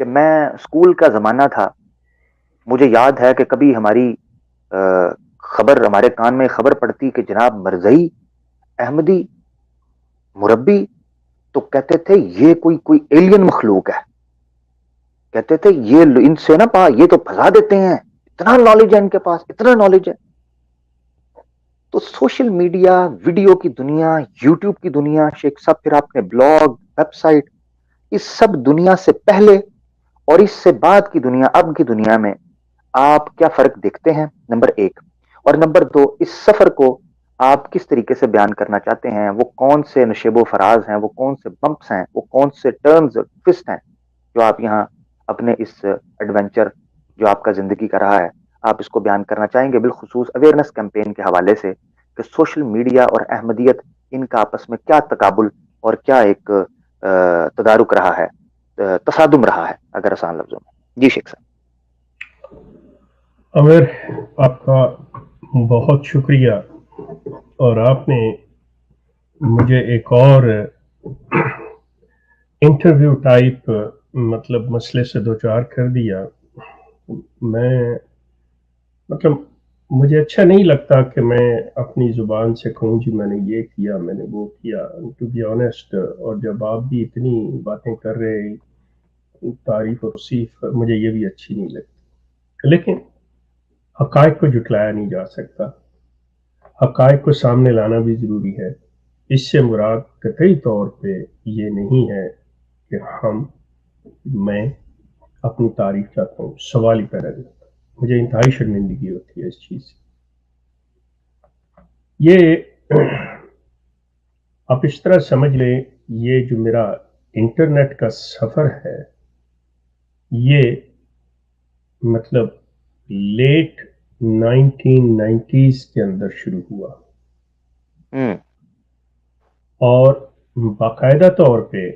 کہ میں اسکول کا زمانہ تھا، مجھے یاد ہے کہ کبھی ہماری خبر، ہمارے کان میں خبر پڑتی کہ جناب مرزئی احمدی مربی، تو کہتے تھے یہ کوئی ایلین مخلوق ہے، کہتے تھے یہ ان سے نا یہ تو پھنسا دیتے ہیں، اتنا نالج ہے ان کے پاس، اتنا نالج ہے۔ تو سوشل میڈیا، ویڈیو کی دنیا، یوٹیوب کی دنیا، شیخ صاحب پھر آپ نے بلاگ، ویب سائٹ، اس سب دنیا سے پہلے اور اس سے بعد کی دنیا، اب کی دنیا میں آپ کیا فرق دیکھتے ہیں؟ نمبر ایک، اور نمبر دو، اس سفر کو آپ کس طریقے سے بیان کرنا چاہتے ہیں؟ وہ کون سے نشیب و فراز ہیں، وہ کون سے بمپس ہیں، وہ کون سے ٹرنز ٹوسٹ ہیں جو آپ یہاں اپنے اس ایڈونچر جو آپ کا زندگی کا رہا ہے، آپ اس کو بیان کرنا چاہیں گے؟ بالخصوص اویئرنیس کیمپین کے حوالے سے کہ سوشل میڈیا اور احمدیت، ان کا آپس میں کیا تقابل اور کیا ایک تدارک رہا ہے، تصادم رہا ہے، اگر آسان لفظوں میں۔ جی شیخ صاحب۔ عامر، آپ کا بہت شکریہ، اور آپ نے مجھے ایک اور انٹرویو ٹائپ مطلب مسئلے سے دوچار کر دیا۔ میں مطلب مجھے اچھا نہیں لگتا کہ میں اپنی زبان سے کہوں جی میں نے یہ کیا، میں نے وہ کیا، ٹو بی آنیسٹ۔ اور جب آپ بھی اتنی باتیں کر رہے، تعریف و توصیف، مجھے یہ بھی اچھی نہیں لگتی، لیکن حقائق کو جھٹلایا نہیں جا سکتا، حقائق کو سامنے لانا بھی ضروری ہے۔ اس سے مراد قطعی طور پہ یہ نہیں ہے کہ میں اپنی تعریف چاہتا ہوں، سوال ہی پیدا نہیں ہوتا۔ مجھے انتہائی شرمندگی ہوتی ہے اس چیز سے۔ یہ آپ اس طرح سمجھ لیں، یہ جو میرا انٹرنیٹ کا سفر ہے، یہ مطلب لیٹ 1990s کے اندر شروع ہوا، اور باقاعدہ طور پہ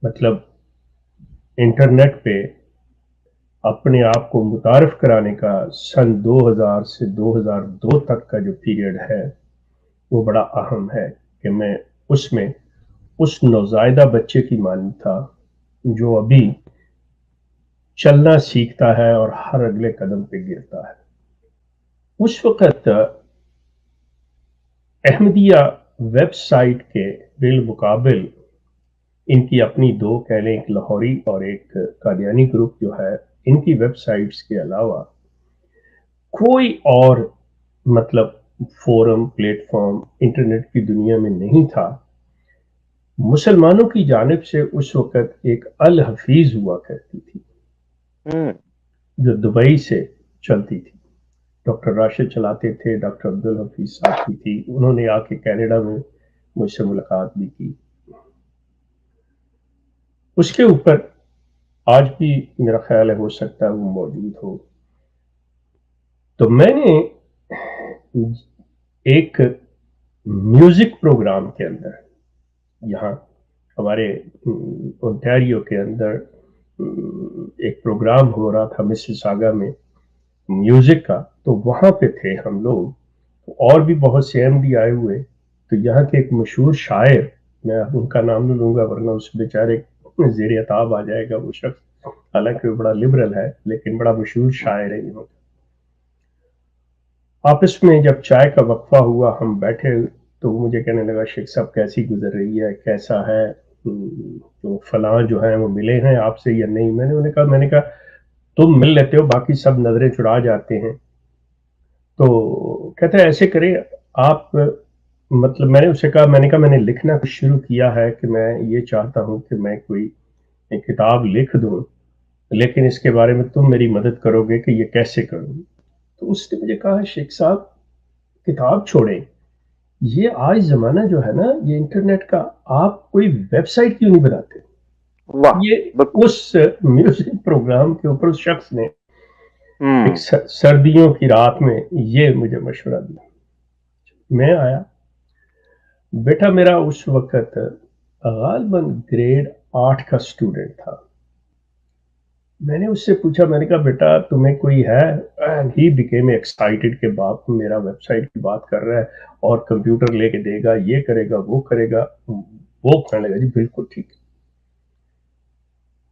مطلب انٹرنیٹ پہ اپنے آپ کو متعارف کرانے کا سن 2000 سے 2002 تک کا جو پیریڈ ہے وہ بڑا اہم ہے، کہ میں اس نوزائیدہ بچے کی مانند تھا جو ابھی چلنا سیکھتا ہے اور ہر اگلے قدم پہ گرتا ہے۔ اس وقت احمدیہ ویب سائٹ کے بالمقابل ان کی اپنی دو کہہ لیں، ایک لاہوری اور ایک قادیانی گروپ جو ہے، ان کی ویب سائٹس کے علاوہ کوئی اور مطلب فورم، پلیٹ فارم انٹرنیٹ کی دنیا میں نہیں تھا۔ مسلمانوں کی جانب سے اس وقت ایک الحفیظ ہوا کرتی تھی جو دبئی سے چلتی تھی، ڈاکٹر راشد چلاتے تھے، ڈاکٹر عبدالحفیظ صاحب کی تھی، انہوں نے آ کے کینیڈا میں مجھ سے ملاقات بھی کی۔ اس کے اوپر آج بھی میرا خیال ہے ہو سکتا ہے وہ موجود ہو۔ تو میں نے ایک میوزک پروگرام کے اندر، یہاں ہمارے اونٹاریو کے اندر ایک پروگرام ہو رہا تھا مسیساگا میں میوزک کا، تو وہاں پہ تھے ہم لوگ، اور بھی بہت سے ایم ڈی آئے ہوئے۔ تو یہاں کے ایک مشہور شاعر، میں ان کا نام نہیں لوں گا ورنہ اس بیچارے زیر عتاب آ جائے گا وہ شخص، حالانکہ وہ بڑا لبرل ہے لیکن بڑا مشہور شاعر ہے یہاں۔ آپس میں جب چائے کا وقفہ ہوا، ہم بیٹھے، تو وہ مجھے کہنے لگا شیخ صاحب کیسی گزر رہی ہے، کیسا ہے، تو فلاں جو ہیں وہ ملے ہیں آپ سے یا نہیں؟ میں نے کہا تم مل لیتے ہو، باقی سب نظریں چڑا جاتے ہیں۔ تو کہتے ہیں ایسے کریں آپ، مطلب میں نے اسے کہا، میں نے لکھنا کچھ شروع کیا ہے کہ میں یہ چاہتا ہوں کہ میں کوئی ایک کتاب لکھ دوں، لیکن اس کے بارے میں تم میری مدد کرو گے کہ یہ کیسے کروں۔ تو اس نے مجھے کہا شیخ صاحب کتاب چھوڑیں، یہ آج زمانہ جو ہے نا یہ انٹرنیٹ کا، آپ کوئی ویب سائٹ کیوں نہیں بناتے؟ یہ اس میوزک پروگرام کے اوپر اس شخص نے ایک سردیوں کی رات میں یہ مجھے مشورہ دیا۔ میں آیا، بیٹا میرا اس وقت غالباً گریڈ 8 کا سٹوڈنٹ تھا۔ میں نے اس سے پوچھا، میں نے کہا بیٹا تمہیں کوئی ہے؟ ہی بیکیم ایکسائٹڈ کہ باپ میرا ویب سائٹ کی بات کر رہا ہے اور کمپیوٹر لے کے دے گا، یہ کرے گا وہ کرے گا۔ وہ کہنے لگا جی بالکل ٹھیک ہے۔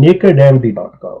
nakedmd.com।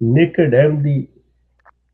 nakedmd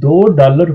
$2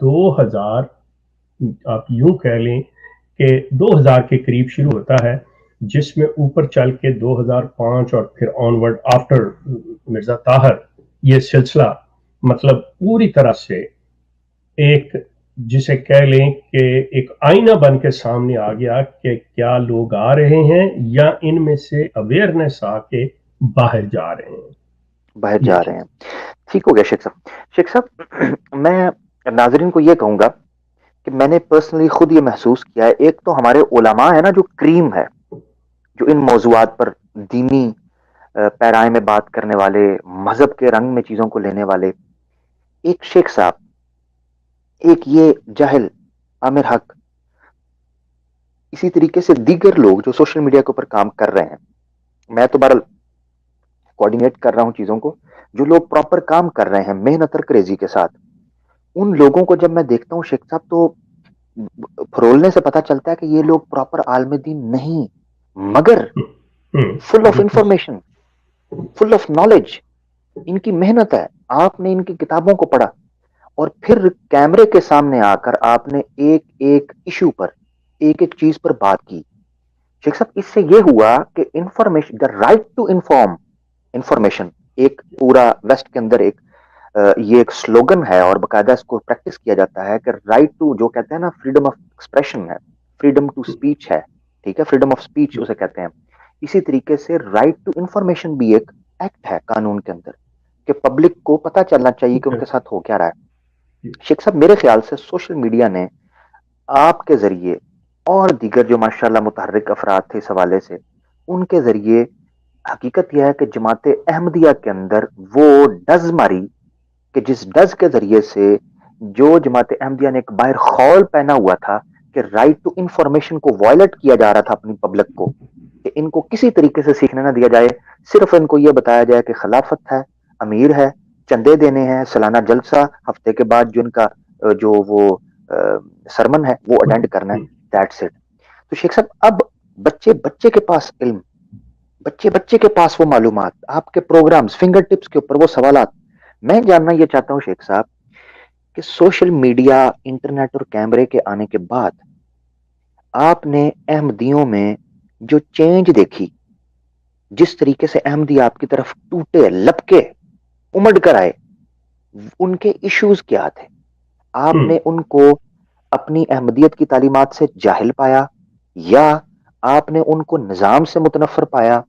2000 آپ یوں کہہ لیں کہ 2000 کے قریب شروع ہوتا ہے، جس میں اوپر چل کے 2005 اور پھر آنورڈ آفٹر مرزا طاہر یہ سلسلہ مطلب پوری طرح سے ایک جسے کہہ لیں کہ ایک آئینہ بن کے سامنے آ گیا کہ کیا لوگ آ رہے ہیں یا ان میں سے اویئرنیس آ کے باہر جا رہے ہیں، باہر یہ جا رہے ہیں. ٹھیک ہو گیا شیخ صاحب. شیخ صاحب میں ناظرین کو یہ کہوں گا کہ میں نے پرسنلی خود یہ محسوس کیا ہے. ایک تو ہمارے علماء ہے نا جو کریم ہے، جو ان موضوعات پر دینی پیرائے میں بات کرنے والے، مذہب کے رنگ میں چیزوں کو لینے والے، ایک شیخ صاحب، ایک یہ جاہل عامر حق، اسی طریقے سے دیگر لوگ جو سوشل میڈیا کے اوپر کام کر رہے ہیں. میں تو بہرحال کوآرڈینیٹ کر رہا ہوں چیزوں کو، جو لوگ پراپر کام کر رہے ہیں محنت اور کریزی کے ساتھ، ان لوگوں کو جب میں دیکھتا ہوں شیخ صاحب تو پھرولنے سے پتا چلتا ہے کہ یہ لوگ پراپر عالم دین نہیں، مگر فل آف بالکل انفارمیشن، فل آف نالج. ان کی محنت ہے. آپ نے ان کی کتابوں کو پڑھا اور پھر کیمرے کے سامنے آ کر آپ نے ایک ایک ایشو پر، ایک ایک چیز پر بات کی. شیخ صاحب اس سے یہ ہوا کہ information, the right to inform, information ایک پورا ویسٹ کے اندر ایک یہ ایک سلوگن ہے اور باقاعدہ اس کو پریکٹس کیا جاتا ہے کہ رائٹ ٹو، جو کہتے ہیں نا فریڈم آف ایکسپریشن ہے، فریڈم ٹو اسپیچ ہے، ٹھیک ہے، فریڈم آف اسپیچ اسے کہتے ہیں. اسی طریقے سے رائٹ ٹو انفارمیشن بھی ایک ایکٹ ہے قانون کے اندر کہ پبلک کو پتا چلنا چاہیے کہ ان کے ساتھ ہو کیا رہا ہے. شیخ صاحب میرے خیال سے سوشل میڈیا نے آپ کے ذریعے اور دیگر جو ماشاءاللہ متحرک افراد تھے اس حوالے سے، ان کے ذریعے حقیقت یہ ہے کہ جماعت احمدیہ کے اندر وہ ڈز ماری کہ جس ڈز کے ذریعے سے جو جماعت احمدیہ نے ایک باہر خول پہنا ہوا تھا کہ رائٹ ٹو انفارمیشن کو وائلٹ کیا جا رہا تھا اپنی پبلک کو، کہ ان کو کسی طریقے سے سیکھنے نہ دیا جائے، صرف ان کو یہ بتایا جائے کہ خلافت ہے، امیر ہے، چندے دینے ہیں، سالانہ جلسہ ہفتے کے بعد جو ان کا جو وہ سرمن ہے وہ اٹینڈ کرنا ہے، دیٹس اٹ. تو شیخ صاحب اب بچے بچے کے پاس علم، بچے بچے کے پاس وہ معلومات، آپ کے پروگرامز فنگر ٹپس کے اوپر وہ سوالات. میں جاننا یہ چاہتا ہوں شیخ صاحب کہ سوشل میڈیا، انٹرنیٹ اور کیمرے کے آنے کے بعد آپ نے احمدیوں میں جو چینج دیکھی، جس طریقے سے احمدی آپ کی طرف ٹوٹے، لپکے، امڑ کر آئے، ان کے ایشوز کیا تھے؟ آپ نے ان کو اپنی احمدیت کی تعلیمات سے جاہل پایا یا آپ نے ان کو نظام سے متنفر پایا؟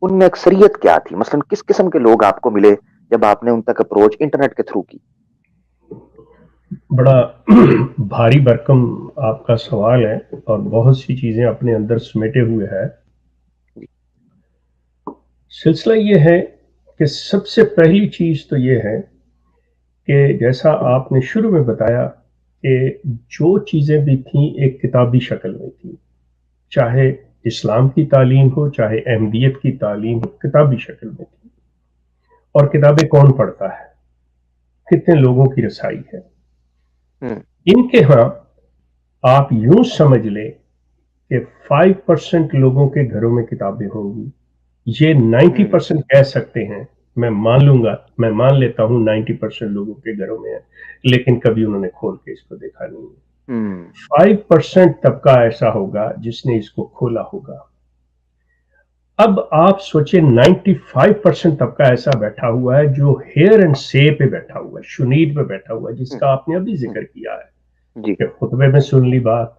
ان میں اکثریت کیا تھی؟ مثلا کس قسم کے لوگ آپ کو ملے جب آپ نے ان تک اپروچ انٹرنیٹ کے تھرو کی؟ بڑا بھاری بھرکم آپ کا سوال ہے اور بہت سی چیزیں اپنے اندر سمیٹے ہوئے ہے. سلسلہ یہ ہے کہ سب سے پہلی چیز تو یہ ہے کہ جیسا آپ نے شروع میں بتایا کہ جو چیزیں بھی تھیں ایک کتابی شکل میں تھیں، چاہے اسلام کی تعلیم ہو، چاہے احمدیت کی تعلیم ہو، کتابی شکل میں تھی. اور کتابیں کون پڑھتا ہے، کتنے لوگوں کی رسائی ہے. ان کے ہاں آپ یوں سمجھ لیں کہ 5% لوگوں کے گھروں میں کتابیں ہوں گی. یہ 90% کہہ سکتے ہیں، میں مان لوں گا، میں مان لیتا ہوں 90% لوگوں کے گھروں میں ہے، لیکن کبھی انہوں نے کھول کے اس کو دیکھا نہیں ہے. 5% طبقہ ایسا ہوگا جس نے اس کو کھولا ہوگا. اب آپ سوچیں 95% طبقہ ایسا بیٹھا ہوا ہے جو ہیئر اینڈ سے پہ بیٹھا ہوا ہے، شنید پہ بیٹھا ہوا ہے، جس کا آپ نے ابھی ذکر کیا ہے کہ خطبے میں سن لی بات،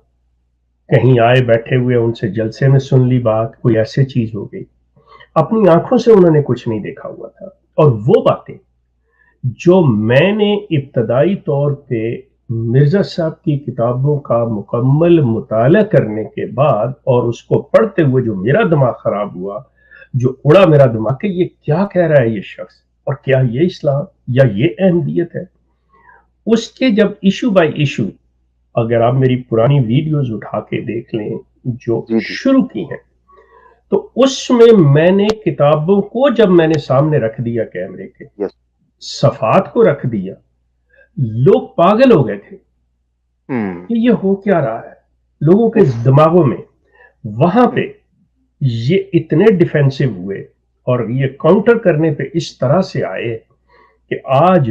کہیں آئے بیٹھے ہوئے ان سے جلسے میں سن لی بات، کوئی ایسی چیز ہو گئی، اپنی آنکھوں سے انہوں نے کچھ نہیں دیکھا ہوا تھا. اور وہ باتیں جو میں نے ابتدائی طور پہ مرزا صاحب کی کتابوں کا مکمل مطالعہ کرنے کے بعد اور اس کو پڑھتے ہوئے جو میرا دماغ خراب ہوا، جو اڑا میرا دماغ کہ یہ کیا کہہ رہا ہے یہ شخص، اور کیا یہ اسلام یا یہ احمدیت ہے. اس کے جب ایشو بائی ایشو، اگر آپ میری پرانی ویڈیوز اٹھا کے دیکھ لیں جو شروع کی ہیں، تو اس میں نے کتابوں کو جب میں نے سامنے رکھ دیا، کیمرے کے صفحات کو رکھ دیا، لوگ پاگل ہو گئے تھے کہ یہ ہو کیا رہا ہے. لوگوں کے دماغوں میں وہاں پہ یہ اتنے ڈیفینسو ہوئے اور یہ کاؤنٹر کرنے پہ اس طرح سے آئے کہ آج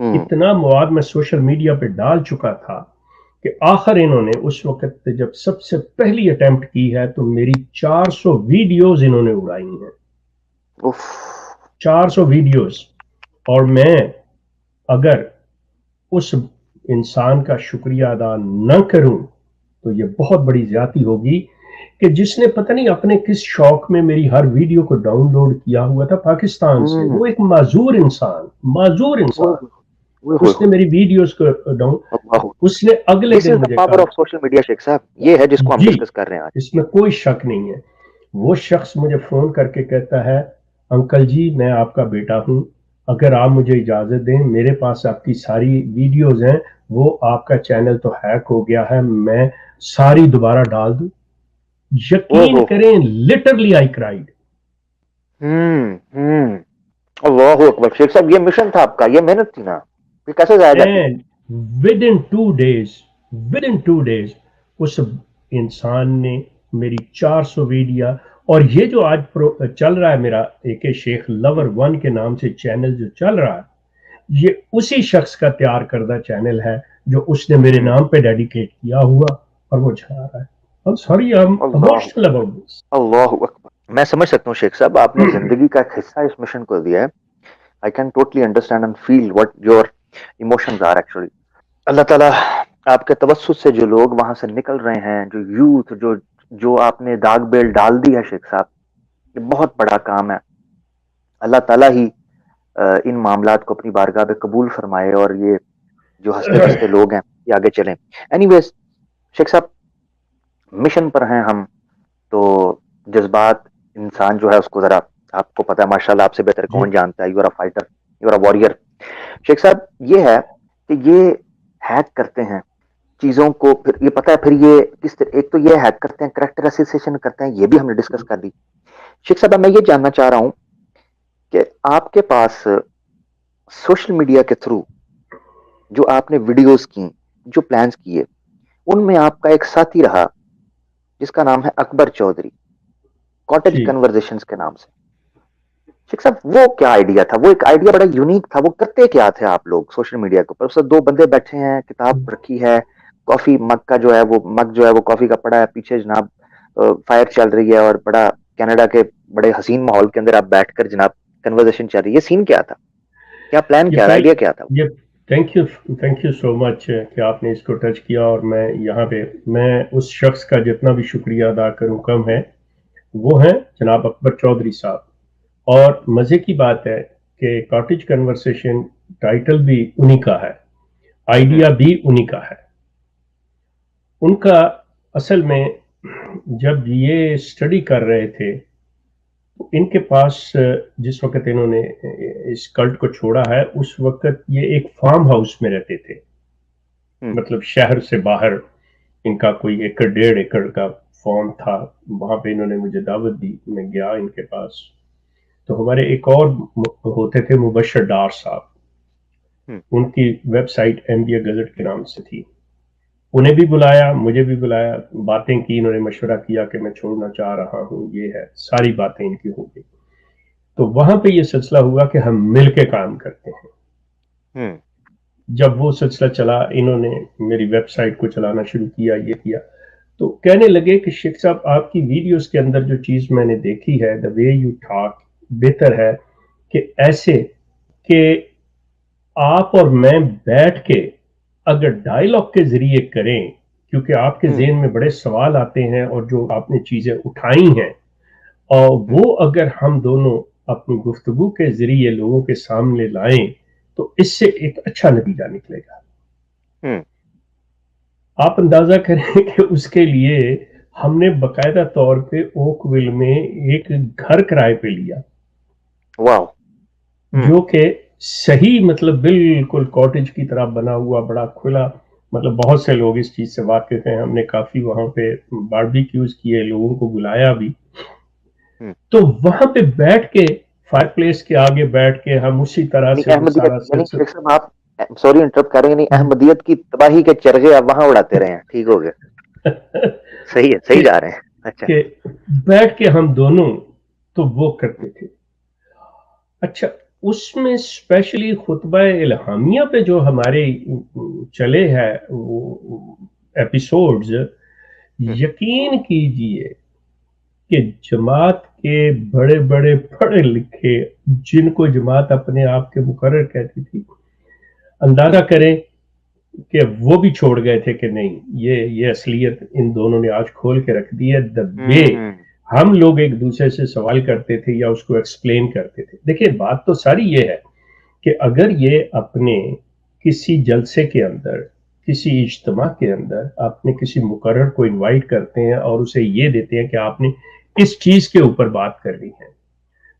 اتنا مواد میں سوشل میڈیا پہ ڈال چکا تھا کہ آخر انہوں نے اس وقت جب سب سے پہلی اٹیمپٹ کی ہے تو میری 400 ویڈیوز انہوں نے اڑائی ہیں، 400 ویڈیوز. اور میں اگر اس انسان کا شکریہ ادا نہ کروں تو یہ بہت بڑی زیادتی ہوگی کہ جس نے پتہ نہیں اپنے کس شوق میں میری ہر ویڈیو کو ڈاؤن لوڈ کیا ہوا تھا پاکستان سے. وہ ایک معذور انسان اس نے میری ویڈیوز کو ڈاؤن، اس نے اگلے دن مجھے پاور آف سوشل میڈیا شیخ صاحب یہ ہے جس کو ہم ڈسکس کر رہے ہیں آج. اس میں کوئی شک نہیں ہے. وہ شخص مجھے فون کر کے کہتا ہے انکل جی میں آپ کا بیٹا ہوں، اگر آپ مجھے اجازت دیں میرے پاس آپ کی ساری ویڈیوز ہیں، وہ آپ کا چینل تو ہیک ہو گیا ہے، میں ساری دوبارہ ڈال دوں. یقین کریں لٹرلی آئی کرائیڈ. اللہ اکبر شیخ صاحب یہ مشن تھا آپ کا، یہ محنت تھی نا، یہ کیسے ضائع جاتی؟ ود ان 2 days اس انسان نے میری 400 ویڈیو، اور یہ جو آج چل رہا ہے میرا AK شیخ لور 1 کے نام سے چینل جو چل رہا ہے، یہ اسی شخص کا تیار کردہ چینل ہے جو اس نے میرے نام پہ ڈیڈیکیٹ کیا ہوا اور وہ چلا رہا ہے. اللہ اکبر. میں سمجھ سکتا ہوں شیخ صاحب آپ نے زندگی کا ایک حصہ اس مشن کو دیا ہے. I can totally understand and feel what your emotions are actually. اللہ تعالیٰ آپ کے توسط سے جو لوگ وہاں سے نکل رہے ہیں، جو یوتھ جو آپ نے داغ بیل ڈال دی ہے شیخ صاحب، یہ بہت بڑا کام ہے. اللہ تعالیٰ ہی ان معاملات کو اپنی بارگاہ میں قبول فرمائے اور یہ جو ہنستے ہنستے لوگ ہیں یہ آگے چلیں. اینی ویز شیخ صاحب مشن پر ہیں ہم، تو جذبات انسان جو ہے اس کو ذرا، آپ کو پتا ہے ماشاءاللہ آپ سے بہتر کون جانتا ہے، you are a fighter, you are a warrior. شیخ صاحب یہ ہے کہ یہ ہیک کرتے ہیں چیزوں کو، پھر یہ پتا ہے پھر یہ کس طرح، ایک تو یہ ہیک کرتے ہیں کریکٹر ایسوسیشن کرتے ہیں، یہ بھی ہم نے ڈسکس کر دی. شیخ صاحب میں یہ جاننا چاہ رہا ہوں کہ آپ کے پاس سوشل میڈیا کے تھرو جو آپ نے ویڈیوز کی، جو پلانز کیے، ان میں آپ کا ایک ساتھی رہا جس کا نام ہے اکبر چودھری، کاٹیج کنورزیشنز کے نام سے. شیخ صاحب وہ کیا آئیڈیا تھا؟ وہ ایک آئیڈیا بڑا یونیک تھا. وہ کرتے کیا تھے آپ لوگ سوشل میڈیا کے اوپر؟ اس وقت 2 بندے بیٹھے ہیں، کتاب رکھی ہے، کافی مگ کا جو ہے وہ کافی کا پڑا ہے، پیچھے جناب فائر چل رہی ہے، اور بڑا کینیڈا کے بڑے حسین ماحول کے اندر آپ بیٹھ کر جناب کنورزیشن چل رہی ہے. یہ سین کیا تھا؟ کیا پلان کیا، آئیڈیا کیا تھا؟ تھینک یو سو مچ کہ آپ نے اس کو ٹچ کیا. اور میں یہاں پہ میں اس شخص کا جتنا بھی شکریہ ادا کروں کم ہے. وہ ہیں جناب اکبر چودھری صاحب. اور مزے کی بات ہے کہ کاٹیج کنورسیشن ٹائٹل بھی انہی کا ہے، آئیڈیا بھی انہی کا ہے. ان کا اصل میں جب یہ اسٹڈی کر رہے تھے ان کے پاس، جس وقت انہوں نے اس کلٹ کو چھوڑا ہے اس وقت یہ ایک فارم ہاؤس میں رہتے تھے، مطلب شہر سے باہر. ان کا کوئی 1.5 ایکڑ کا فارم تھا، وہاں پہ انہوں نے مجھے دعوت دی، میں گیا ان کے پاس. تو ہمارے ایک اور ہوتے تھے مبشر ڈار صاحب، ان کی ویب سائٹ MBA گزٹ کے نام سے تھی. انہیں بھی بلایا، مجھے بھی بلایا، باتیں کی، انہوں نے مشورہ کیا کہ میں چھوڑنا چاہ رہا ہوں، یہ ہے، ساری باتیں ان کی ہو گئی. تو وہاں پہ یہ سلسلہ ہوا کہ ہم مل کے کام کرتے ہیں. جب وہ سلسلہ چلا، انہوں نے میری ویب سائٹ کو چلانا شروع کیا، یہ کیا، تو کہنے لگے کہ شیخ صاحب آپ کی ویڈیوز کے اندر جو چیز میں نے دیکھی ہے، the way you talk، بہتر ہے کہ ایسے کہ آپ اور میں بیٹھ کے اگر ڈائیلاگ کے ذریعے کریں، کیونکہ آپ کے ذہن میں بڑے سوال آتے ہیں اور جو آپ نے چیزیں اٹھائی ہیں، اور وہ اگر ہم دونوں اپنی گفتگو کے ذریعے لوگوں کے سامنے لائیں تو اس سے ایک اچھا نتیجہ نکلے گا. آپ اندازہ کریں کہ اس کے لیے ہم نے باقاعدہ طور پہ اوک ویل میں ایک گھر کرائے پہ لیا، جو کہ صحیح مطلب بالکل کاٹیج کی طرح بنا ہوا، بڑا کھلا، مطلب بہت سے لوگ اس چیز سے واقف ہیں. ہم نے کافی وہاں پہ باربیکیوز کیے، لوگوں کو بلایا بھی. تو وہاں پہ بیٹھ کے فائر پلیس کے آگے بیٹھ کے ہم اسی طرح سے آپ سوری انٹرپٹ کریں گے، نہیں احمدیت کی تباہی کے چرغے آپ وہاں اڑاتے رہے ہیں. ٹھیک ہو گیا، صحیح ہے، صحیح جا رہے ہیں. اچھا کہ بیٹھ کے ہم دونوں تو وہ کرتے تھے. اچھا اس میں اسپیشلی خطبہ الہامیہ پہ جو ہمارے چلے ہیں ایپیسوڈز، یقین کیجئے کہ جماعت کے بڑے بڑے پڑھے لکھے، جن کو جماعت اپنے آپ کے مقرر کہتی تھی، اندازہ کریں کہ وہ بھی چھوڑ گئے تھے کہ نہیں، یہ اصلیت ان دونوں نے آج کھول کے رکھ دی ہے. دا وے ہم لوگ ایک دوسرے سے سوال کرتے تھے یا اس کو ایکسپلین کرتے تھے. دیکھیں بات تو ساری یہ ہے کہ اگر یہ اپنے کسی جلسے کے اندر، کسی اجتماع کے اندر اپنے کسی مقرر کو انوائٹ کرتے ہیں اور اسے یہ دیتے ہیں کہ آپ نے اس چیز کے اوپر بات کرنی ہے،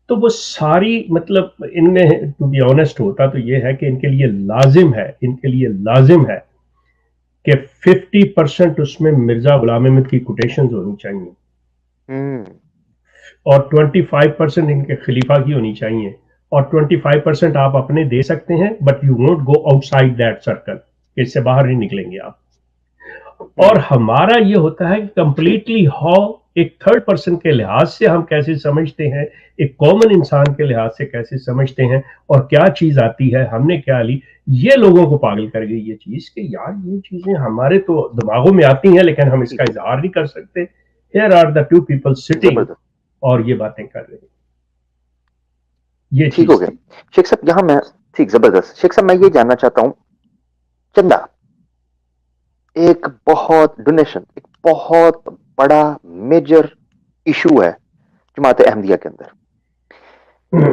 تو وہ ساری مطلب ان میں ٹو بی آنیسٹ ہوتا تو یہ ہے کہ ان کے لیے لازم ہے کہ 50% اس میں مرزا غلام احمد کی کوٹیشنز ہونی چاہیے، اور 25% ان کے خلیفہ کی ہونی چاہیے، اور 25% آپ اپنے دے سکتے ہیں، but you won't go outside that circle, اس سے باہر نہیں نکلیں گے آپ. اور ہمارا یہ ہوتا ہے کہ کمپلیٹلی ہاؤ ایک تھرڈ پرسن کے لحاظ سے ہم کیسے سمجھتے ہیں، ایک کامن انسان کے لحاظ سے کیسے سمجھتے ہیں، اور کیا چیز آتی ہے، ہم نے کیا لی. یہ لوگوں کو پاگل کر گئی یہ چیز کہ یار یہ چیزیں ہمارے تو دماغوں میں آتی ہیں لیکن ہم اس کا اظہار نہیں کر سکتے. Here are the two people sitting اور یہ باتیں کر رہے ہیں. یہ ٹھیک ہو گیا شیخ صاحب. یہاں میں ٹھیک زبردست شیخ صاحب میں یہ جاننا چاہتا ہوں، چندہ ایک بہت ڈونیشن، ایک بہت بڑا میجر ایشو ہے جماعت احمدیہ کے اندر.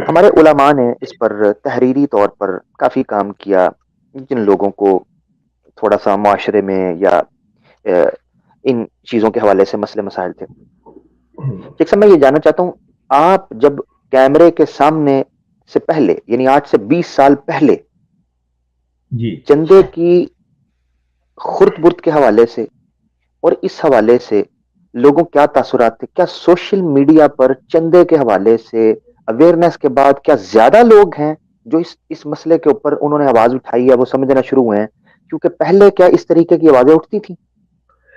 ہمارے علماء نے اس پر تحریری طور پر کافی کام کیا، جن لوگوں کو تھوڑا سا معاشرے میں یا ان چیزوں کے حوالے سے مسئلے مسائل تھے. شیخ صاحب میں یہ جاننا چاہتا ہوں، آپ جب کیمرے کے سامنے سے پہلے، یعنی آج سے 20 سال پہلے، چندے کی خرد برد کے حوالے سے اور اس حوالے سے لوگوں کیا تاثرات تھے؟ کیا سوشل میڈیا پر چندے کے حوالے سے اویئرنیس کے بعد کیا زیادہ لوگ ہیں جو اس مسئلے کے اوپر انہوں نے آواز اٹھائی ہے، وہ سمجھنا شروع ہوئے ہیں؟ کیونکہ پہلے کیا اس طریقے کی آوازیں اٹھتی تھیں؟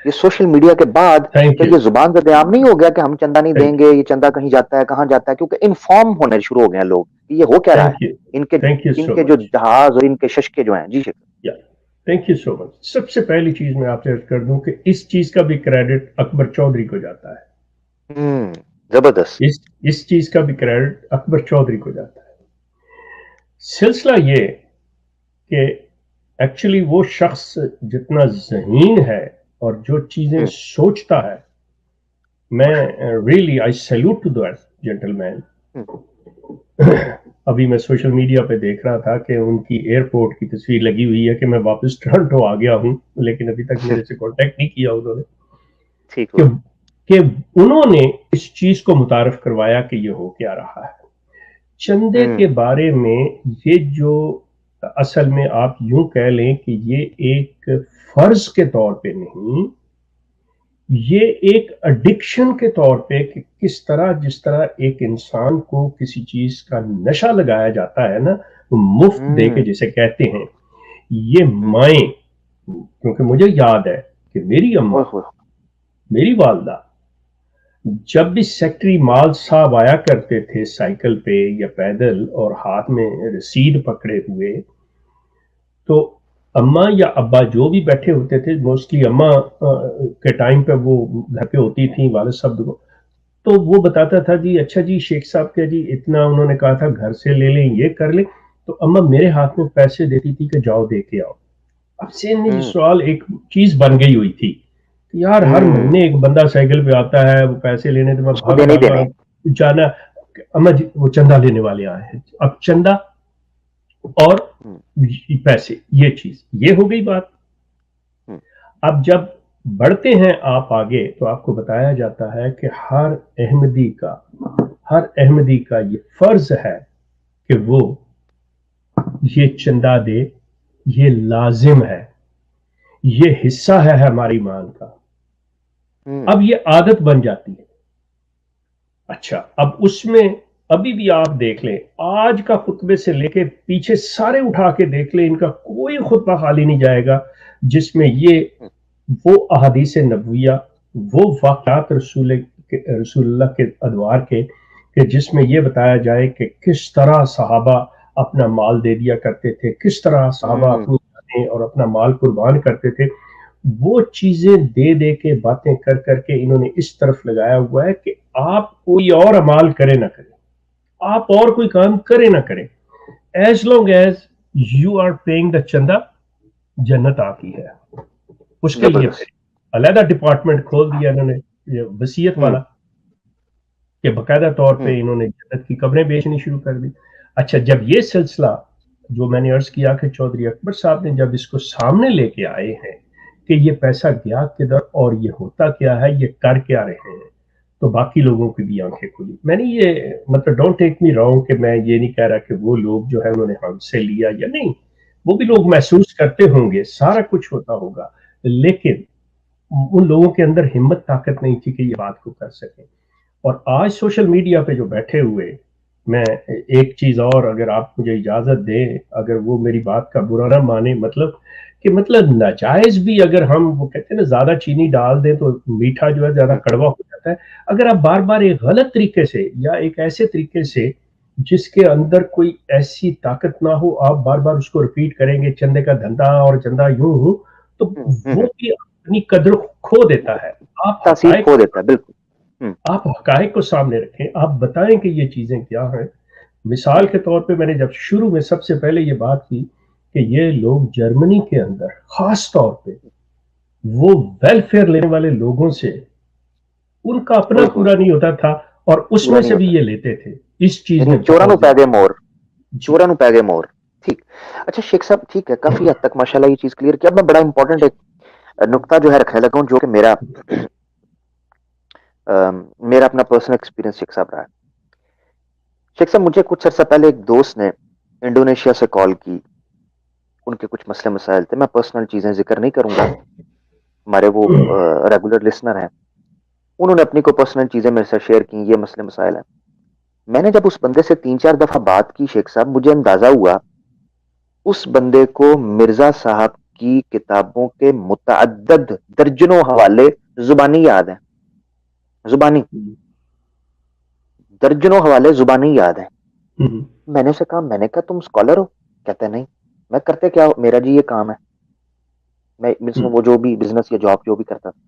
یہ سوشل میڈیا کے بعد کیا یہ زبان کا قیام نہیں ہو گیا کہ ہم چندہ نہیں دیں گے، یہ چندہ کہیں جاتا ہے، کہاں جاتا ہے؟ کیونکہ انفارم ہونے شروع ہو گئے ہیں لوگ، یہ ہو کیا رہا ہے، ان کے جو جہاز اور ان کے ششکے جو ہیں. جی شکریہ. تھینک یو سو مچ. سب سے پہلی چیز میں آپ سے عرض کر دوں کہ اس چیز کا بھی کریڈٹ اکبر چودھری کو جاتا ہے. زبردست. اس چیز کا بھی کریڈٹ اکبر چودھری کو جاتا ہے. سلسلہ یہ کہ ایکچولی وہ شخص جتنا ذہین ہے اور جو چیزیں سوچتا ہے، میں really I salute to that gentleman. ابھی میں سوشل میڈیا پہ دیکھ رہا تھا کہ ان کی ایئرپورٹ کی تصویر لگی ہوئی ہے کہ میں واپس ٹورنٹو آ گیا ہوں، لیکن ابھی تک میرے سے کانٹیکٹ نہیں کیا انہوں نے، کہ انہوں نے اس چیز کو متعارف کروایا کہ یہ ہو کیا رہا ہے. چندے کے بارے میں یہ جو اصل میں آپ یوں کہہ لیں کہ یہ ایک فرض کے طور پہ نہیں، یہ ایک ایڈکشن کے طور پہ کہ کس طرح جس طرح ایک انسان کو کسی چیز کا نشہ لگایا جاتا ہے نا، مفت دے کے جسے کہتے ہیں. یہ مائیں، کیونکہ مجھے یاد ہے کہ میری اماں، میری والدہ جب بھی سیکٹری مال صاحب آیا کرتے تھے سائیکل پہ یا پیدل اور ہاتھ میں رسید پکڑے ہوئے، تو اماں یا ابا جو بھی بیٹھے ہوتے تھے، موسٹلی اماں کے ٹائم پہ وہ گھر پہ ہوتی تھیں والد صاحب کو، تو وہ بتاتا تھا جی اچھا جی شیخ صاحب کے جی اتنا انہوں نے کہا تھا گھر سے لے لیں، یہ کر لیں. تو اماں میرے ہاتھ میں پیسے دیتی تھی کہ جاؤ دے کے آؤ. اب سے یہ سوال ایک چیز بن گئی ہوئی تھی کہ یار ہر مہینے ایک بندہ سائیکل پہ آتا ہے، وہ پیسے لینے تو میں بھاگ جانا، اماں جی وہ چندہ لینے والے آئے ہیں. اب چندہ اور پیسے، یہ چیز یہ ہو گئی بات. اب جب بڑھتے ہیں آپ آگے تو آپ کو بتایا جاتا ہے کہ ہر احمدی کا یہ فرض ہے کہ وہ یہ چندہ دے، یہ لازم ہے، یہ حصہ ہے ہماری ایمان کا. اب یہ عادت بن جاتی ہے. اچھا اب اس میں ابھی بھی آپ دیکھ لیں، آج کا خطبے سے لے کے پیچھے سارے اٹھا کے دیکھ لیں، ان کا کوئی خطبہ خالی نہیں جائے گا جس میں یہ وہ احادیث نبویہ، وہ واقعات رسول اللہ کے ادوار کے، کہ جس میں یہ بتایا جائے کہ کس طرح صحابہ اپنا مال دے دیا کرتے تھے، کس طرح صحابہ اپنی جانیں اور اپنا مال قربان کرتے تھے، وہ چیزیں دے دے کے باتیں کر کر کے انہوں نے اس طرف لگایا ہوا ہے کہ آپ کوئی اور اعمال کرے نہ کرے، آپ اور کوئی کام کرے نہ کرے، as long as you are paying the چندہ، جنت آپ کی ہے۔ اس کے لیے پھر علیحدہ ڈپارٹمنٹ کھول دیا انہوں نے، یہ وصیت والا، کہ باقاعدہ طور پہ انہوں نے جنت کی قبریں بیچنی شروع کر دی۔ اچھا، جب یہ سلسلہ جو میں نے عرض کیا کہ چودھری اکبر صاحب نے جب اس کو سامنے لے کے آئے ہیں کہ یہ پیسہ گیا کدھر اور یہ ہوتا کیا ہے، یہ کر کیا رہے ہیں، تو باقی لوگوں کی بھی آنکھیں کھلی۔ میں نے یہ مطلب ڈونٹ ٹیک می رانگ کہ میں یہ نہیں کہہ رہا کہ وہ لوگ جو ہے انہوں نے ہم سے لیا یا نہیں، وہ بھی لوگ محسوس کرتے ہوں گے، سارا کچھ ہوتا ہوگا، لیکن ان لوگوں کے اندر ہمت طاقت نہیں تھی کہ یہ بات کو کر سکیں۔ اور آج سوشل میڈیا پہ جو بیٹھے ہوئے، میں ایک چیز اور اگر آپ مجھے اجازت دیں، اگر وہ میری بات کا برا نہ مانے، مطلب ناجائز بھی اگر ہم، وہ کہتے ہیں نا زیادہ چینی ڈال دیں تو میٹھا جو ہے زیادہ کڑوا ہو جاتا ہے، اگر آپ بار بار ایک غلط طریقے سے یا ایک ایسے طریقے سے جس کے اندر کوئی ایسی طاقت نہ ہو، آپ بار بار اس کو ریپیٹ کریں گے، چندے کا دھندا اور چندہ یوں ہوں، تو وہ بھی اپنی قدر کھو دیتا ہے۔ آپ تاثیر کھو دیتا ہے، بالکل۔ آپ حقائق کو سامنے رکھیں، آپ بتائیں کہ یہ چیزیں کیا ہیں۔ مثال کے طور پہ میں نے جب شروع میں سب سے پہلے یہ بات کی کہ یہ لوگ جرمنی کے اندر خاص طور پہ وہ ویلفیئر لینے والے لوگوں سے ان کا اپنا پورا نہیں ہوتا تھا اور اس میں سے بھی یہ لیتے تھے، اس چیز میں چورانو پیگے مور، چورانو پیگے مور۔ ٹھیک، اچھا شیخ صاحب، ٹھیک ہے، کافی حد تک ماشاءاللہ یہ چیز کلیئر کیا۔ اب میں بڑا امپورٹنٹ ایک نقطہ جو ہے رکھنے لگا ہوں، جو کہ میرا اپنا پرسنل ایکسپیرینس شیخ صاحب رہا ہے۔ شیخ صاحب، مجھے کچھ عرصہ پہلے ایک دوست نے انڈونیشیا سے کال کی، ان کے کچھ مسئلے مسائل تھے، میں پرسنل چیزیں ذکر نہیں کروں گا، ہمارے وہ ریگولر لسنر ہیں، انہوں نے اپنی کو پرسنل چیزیں میرے ساتھ شیئر کی، یہ مسئلے مسائل ہیں۔ میں نے جب اس بندے سے 3-4 دفعہ بات کی شیخ صاحب، مجھے اندازہ ہوا اس بندے کو مرزا صاحب کی کتابوں کے متعدد درجنوں حوالے زبانی یاد ہیں، زبانی درجنوں حوالے زبانی یاد ہیں۔ میں نے اسے کہا، میں نے کہا تم اسکالر ہو؟ کہتے نہیں۔ میں کرتے کیا ہو؟ میرا جی یہ کام ہے، میں وہ جو بھی بزنس یا جاب جو بھی کرتا تھا۔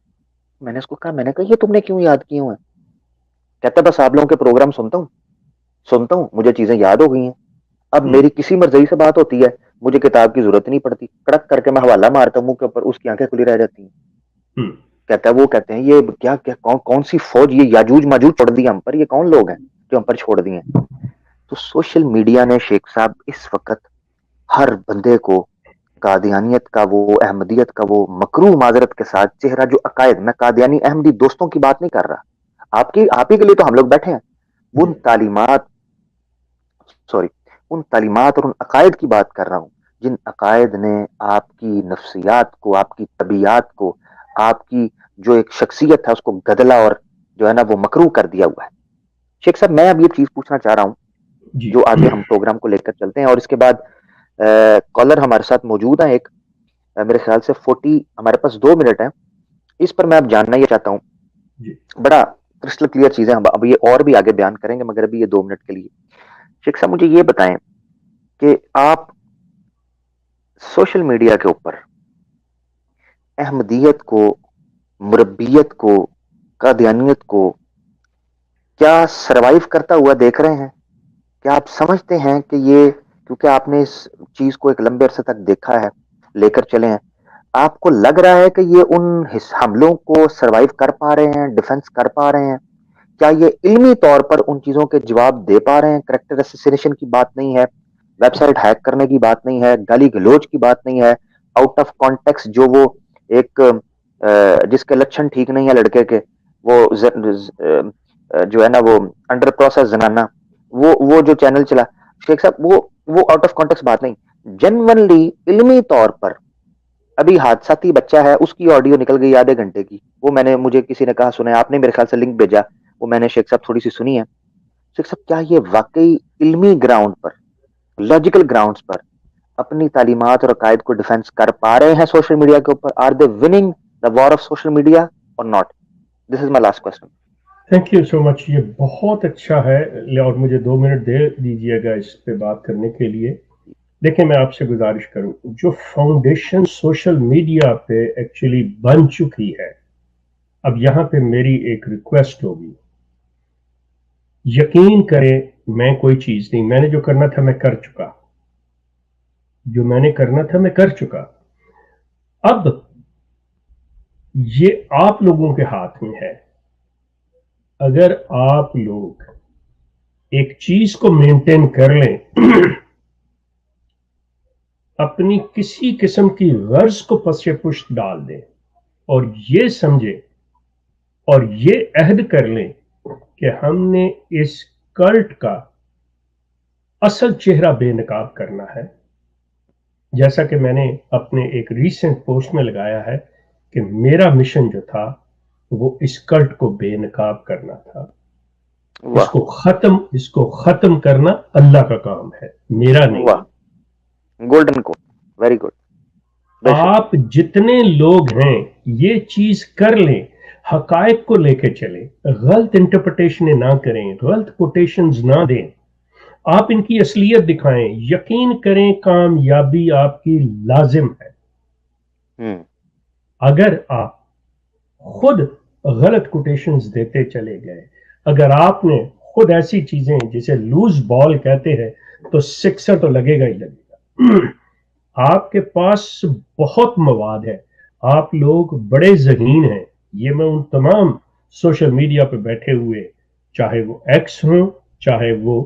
میں نے اس کو کہا، میں نے کہا یہ تم نے کیوں یاد کیے ہوئے؟ کہتا بس آپ لوگوں کے پروگرام سنتا ہوں، مجھے چیزیں یاد ہو گئی ہیں، اب میری کسی مرضی سے بات ہوتی ہے، مجھے کتاب کی ضرورت نہیں پڑتی، کڑک کر کے میں حوالہ مارتا ہوں منہ کے اوپر، اس کی آنکھیں کھلی رہ جاتی ہیں۔ کہتا ہے وہ کہتے ہیں یہ کیا کون سی فوج، یہ یاجوج ماجوج چھوڑ دی ہم پر، یہ کون لوگ ہیں جو ہم پر چھوڑ دیے ہیں؟ تو سوشل میڈیا نے شیخ صاحب اس وقت ہر بندے کو قادیانیت کا، وہ احمدیت کا وہ مکروہ معذرت کے ساتھ چہرہ، جو عقائد، میں قادیانی احمدی دوستوں کی بات نہیں کر رہا، آپ ہی کے لیے تو ہم لوگ بیٹھے ہیں، ان تعلیمات اور ان عقائد کی بات کر رہا ہوں، جن عقائد نے آپ کی نفسیات کو، آپ کی طبیعت کو، آپ کی جو ایک شخصیت ہے اس کو گدلا اور جو ہے نا وہ مکروہ کر دیا ہوا ہے۔ شیخ صاحب، میں اب یہ چیز پوچھنا چاہ رہا ہوں جو آگے ہم پروگرام کو لے کر چلتے ہیں، اور اس کے بعد کالر ہمارے ساتھ موجود ہیں ایک، میرے خیال سے 40، ہمارے پاس 2 منٹ ہیں، اس پر میں اب جاننا یہ چاہتا ہوں، بڑا کرسٹل کلیئر چیزیں ہم اب یہ اور بھی آگے بیان کریں گے، مگر ابھی یہ 2 منٹ کے لیے شیخ صاحب مجھے یہ بتائیں کہ آپ سوشل میڈیا کے اوپر احمدیت کو، مربیت کو، قادیانیت کو کیا سروائیو کرتا ہوا دیکھ رہے ہیں؟ کیا آپ سمجھتے ہیں کہ یہ، کیونکہ آپ نے اس چیز کو ایک لمبے عرصے تک دیکھا ہے، لے کر چلے ہیں، آپ کو لگ رہا ہے کہ یہ ان حملوں کو سروائیو کر پا رہے ہیں، ڈیفنس کر پا رہے ہیں؟ کیا یہ علمی طور پر ان چیزوں کے جواب دے پا رہے ہیں؟ کریکٹر اسیسینیشن کی بات نہیں ہے، ویب سائٹ ہیک کرنے کی بات نہیں ہے، گالی گلوچ کی بات نہیں ہے، آؤٹ آف کانٹیکس جو وہ ایک جس کے لچھن ٹھیک نہیں ہے لڑکے کے، وہ جو ہے نا وہ انڈر پروسیس زنانہ، وہ جو چینل چلا شیخ صاحب، وہ آؤٹ آف کانٹیکس بات نہیں، جنونلی علمی طور پر ابھی حادثاتی بچہ ہے، اس کی آڈیو نکل گئی آدھے گھنٹے کی، وہ مجھے کسی نے کہا سنا، آپ نے میرے خیال سے لنک بھیجا، وہ میں نے شیخ صاحب تھوڑی سی سنی ہے۔ شیخ صاحب، کیا یہ واقعی علمی گراؤنڈ پر، لاجیکل گراؤنڈز پر اپنی تعلیمات اور عقائد کو ڈیفینس کر پا رہے ہیں سوشل میڈیا کے اوپر؟ Are they winning the war of social media اور not? This is my last question. Thank you so much. یہ بہت اچھا ہے اور مجھے 2 منٹ دے دیجیے گا اس پہ بات کرنے کے لیے. دیکھیں میں آپ سے گزارش کروں, جو فاؤنڈیشن سوشل میڈیا پہ ایکچولی بن چکی ہے, اب یہاں پہ میری ایک ریکویسٹ ہوگی. یقین کریں میں کوئی چیز نہیں, میں نے جو کرنا تھا میں کر چکا, جو میں نے کرنا تھا میں کر چکا. اب یہ آپ لوگوں کے ہاتھ میں ہے. اگر آپ لوگ ایک چیز کو مینٹین کر لیں, اپنی کسی قسم کی غرض کو پس پشت ڈال دیں اور یہ سمجھیں اور یہ عہد کر لیں کہ ہم نے اس کلٹ کا اصل چہرہ بے نقاب کرنا ہے. جیسا کہ میں نے اپنے ایک ریسنٹ پوسٹ میں لگایا ہے کہ میرا مشن جو تھا وہ اس کلٹ کو بے نقاب کرنا تھا. اس کو ختم کرنا اللہ کا کام ہے, میرا نہیں. گولڈن کو ویری گڈ. آپ جتنے لوگ ہیں یہ چیز کر لیں, حقائق کو لے کے چلیں, غلط انٹرپریٹیشن نہ کریں, غلط کوٹیشنز نہ دیں, آپ ان کی اصلیت دکھائیں. یقین کریں کامیابی آپ کی لازم ہے. اگر آپ خود غلط کوٹیشنز دیتے چلے گئے, اگر آپ نے خود ایسی چیزیں جسے لوز بال کہتے ہیں تو سکسر تو لگے گا ہی لگے گا. آپ کے پاس بہت مواد ہے, آپ لوگ بڑے ذہین ہیں. یہ میں ان تمام سوشل میڈیا پہ بیٹھے ہوئے, چاہے وہ ایکس ہوں چاہے وہ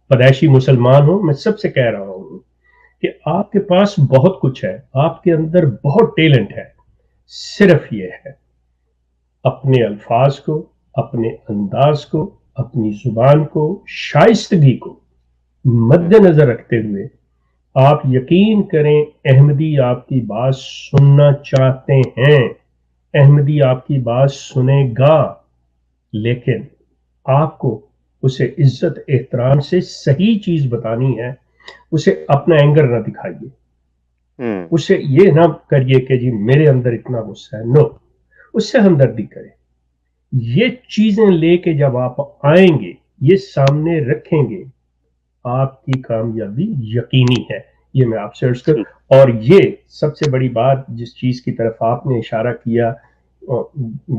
پدیشی مسلمان ہوں, میں سب سے کہہ رہا ہوں کہ آپ کے پاس بہت کچھ ہے, آپ کے اندر بہت ٹیلنٹ ہے. صرف یہ ہے اپنے الفاظ کو, اپنے انداز کو, اپنی زبان کو, شائستگی کو مد نظر رکھتے ہوئے آپ یقین کریں احمدی آپ کی بات سننا چاہتے ہیں, احمدی آپ کی بات سنے گا, لیکن آپ کو اسے عزت احترام سے صحیح چیز بتانی ہے. اسے اپنا اینگر نہ دکھائیے, اسے یہ نہ کریے کہ جی میرے اندر اتنا غصہ ہے. نو, اس سے ہمدردی کریں. یہ چیزیں لے کے جب آپ آئیں گے, یہ سامنے رکھیں گے, آپ کی کامیابی یقینی ہے. یہ میں آپ سے عرض کروں. اور یہ سب سے بڑی بات جس چیز کی طرف آپ نے اشارہ کیا,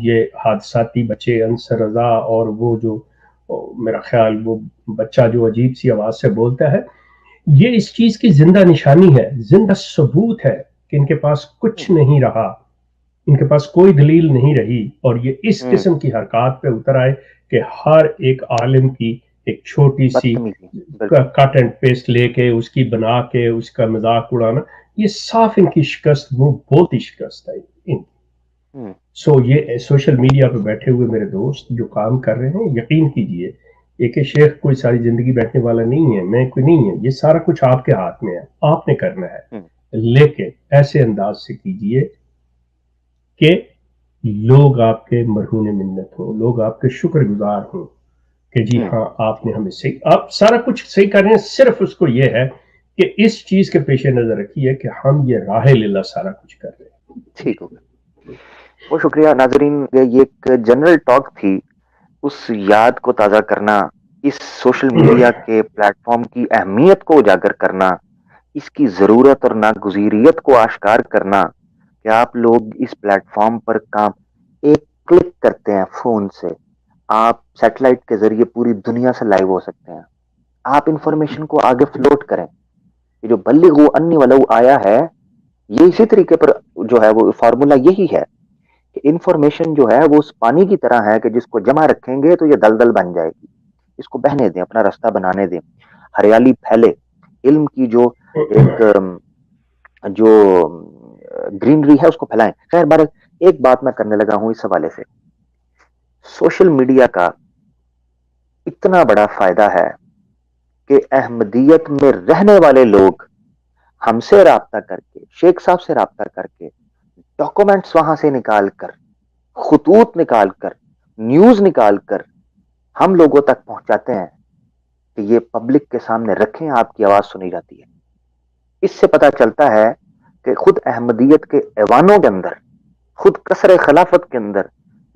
یہ حادثاتی بچے انصر رضا اور وہ جو میرا خیال وہ بچہ جو عجیب سی آواز سے بولتا ہے, یہ اس چیز کی زندہ نشانی ہے, زندہ ثبوت ہے کہ ان کے پاس کچھ نہیں رہا, ان کے پاس کوئی دلیل نہیں رہی, اور یہ اس قسم کی حرکات پہ اتر آئے کہ ہر ایک عالم کی ایک چھوٹی سی کٹ اینڈ پیسٹ لے کے اس کی بنا کے اس کا مذاق اڑانا, یہ صاف ان کی شکست, وہ بہت ہی شکست ہے ان کی. سو یہ سوشل میڈیا پہ بیٹھے ہوئے میرے دوست جو کام کر رہے ہیں, یقین کیجئے ایک شیخ کوئی ساری زندگی بیٹھنے والا نہیں ہے, میں کوئی نہیں ہے, یہ سارا کچھ آپ کے ہاتھ میں ہے, آپ نے کرنا ہے. لیکن ایسے انداز سے کیجئے کہ لوگ آپ کے مرہون منت ہوں, لوگ آپ کے شکر گزار ہوں کہ جی ہاں آپ نے ہمیں صحیح, آپ سارا کچھ صحیح کر رہے ہیں. صرف اس کو یہ ہے کہ اس چیز کے پیش نظر رکھیے کہ ہم یہ راہ للہ سارا کچھ کر رہے ہیں. ٹھیک ہوگا, بہت شکریہ. ناظرین, یہ ایک جنرل ٹاک تھی, اس یاد کو تازہ کرنا, اس سوشل میڈیا کے پلیٹ فارم کی اہمیت کو اجاگر کرنا, اس کی ضرورت اور ناگزیریت کو آشکار کرنا کہ آپ لوگ اس پلیٹ فارم پر کام ایک کلک کرتے ہیں فون سے, آپ سیٹلائٹ کے ذریعے پوری دنیا سے لائیو ہو سکتے ہیں. آپ انفارمیشن کو آگے فلوٹ کریں. یہ جو بلغوا انی ولو آیا ہے, یہ اسی طریقے پر جو ہے وہ فارمولا یہی ہے کہ انفارمیشن جو ہے وہ اس پانی کی طرح ہے کہ جس کو جمع رکھیں گے تو یہ دلدل بن جائے گی. اس کو بہنے دیں, اپنا راستہ بنانے دیں, ہریالی پھیلے. علم کی جو ایک جو گرینری ہے اس کو پھیلائیں. خیر بار ایک بات میں کرنے لگا ہوں اس حوالے سے, سوشل میڈیا کا اتنا بڑا فائدہ ہے کہ احمدیت میں رہنے والے لوگ ہم سے رابطہ کر کے, شیخ صاحب سے رابطہ کر کے, ڈاکومنٹس وہاں سے نکال کر, خطوط نکال کر, نیوز نکال کر ہم لوگوں تک پہنچاتے ہیں کہ یہ پبلک کے سامنے رکھیں, آپ کی آواز سنی جاتی ہے. اس سے پتہ چلتا ہے کہ خود احمدیت کے ایوانوں کے اندر, خود کسر خلافت کے اندر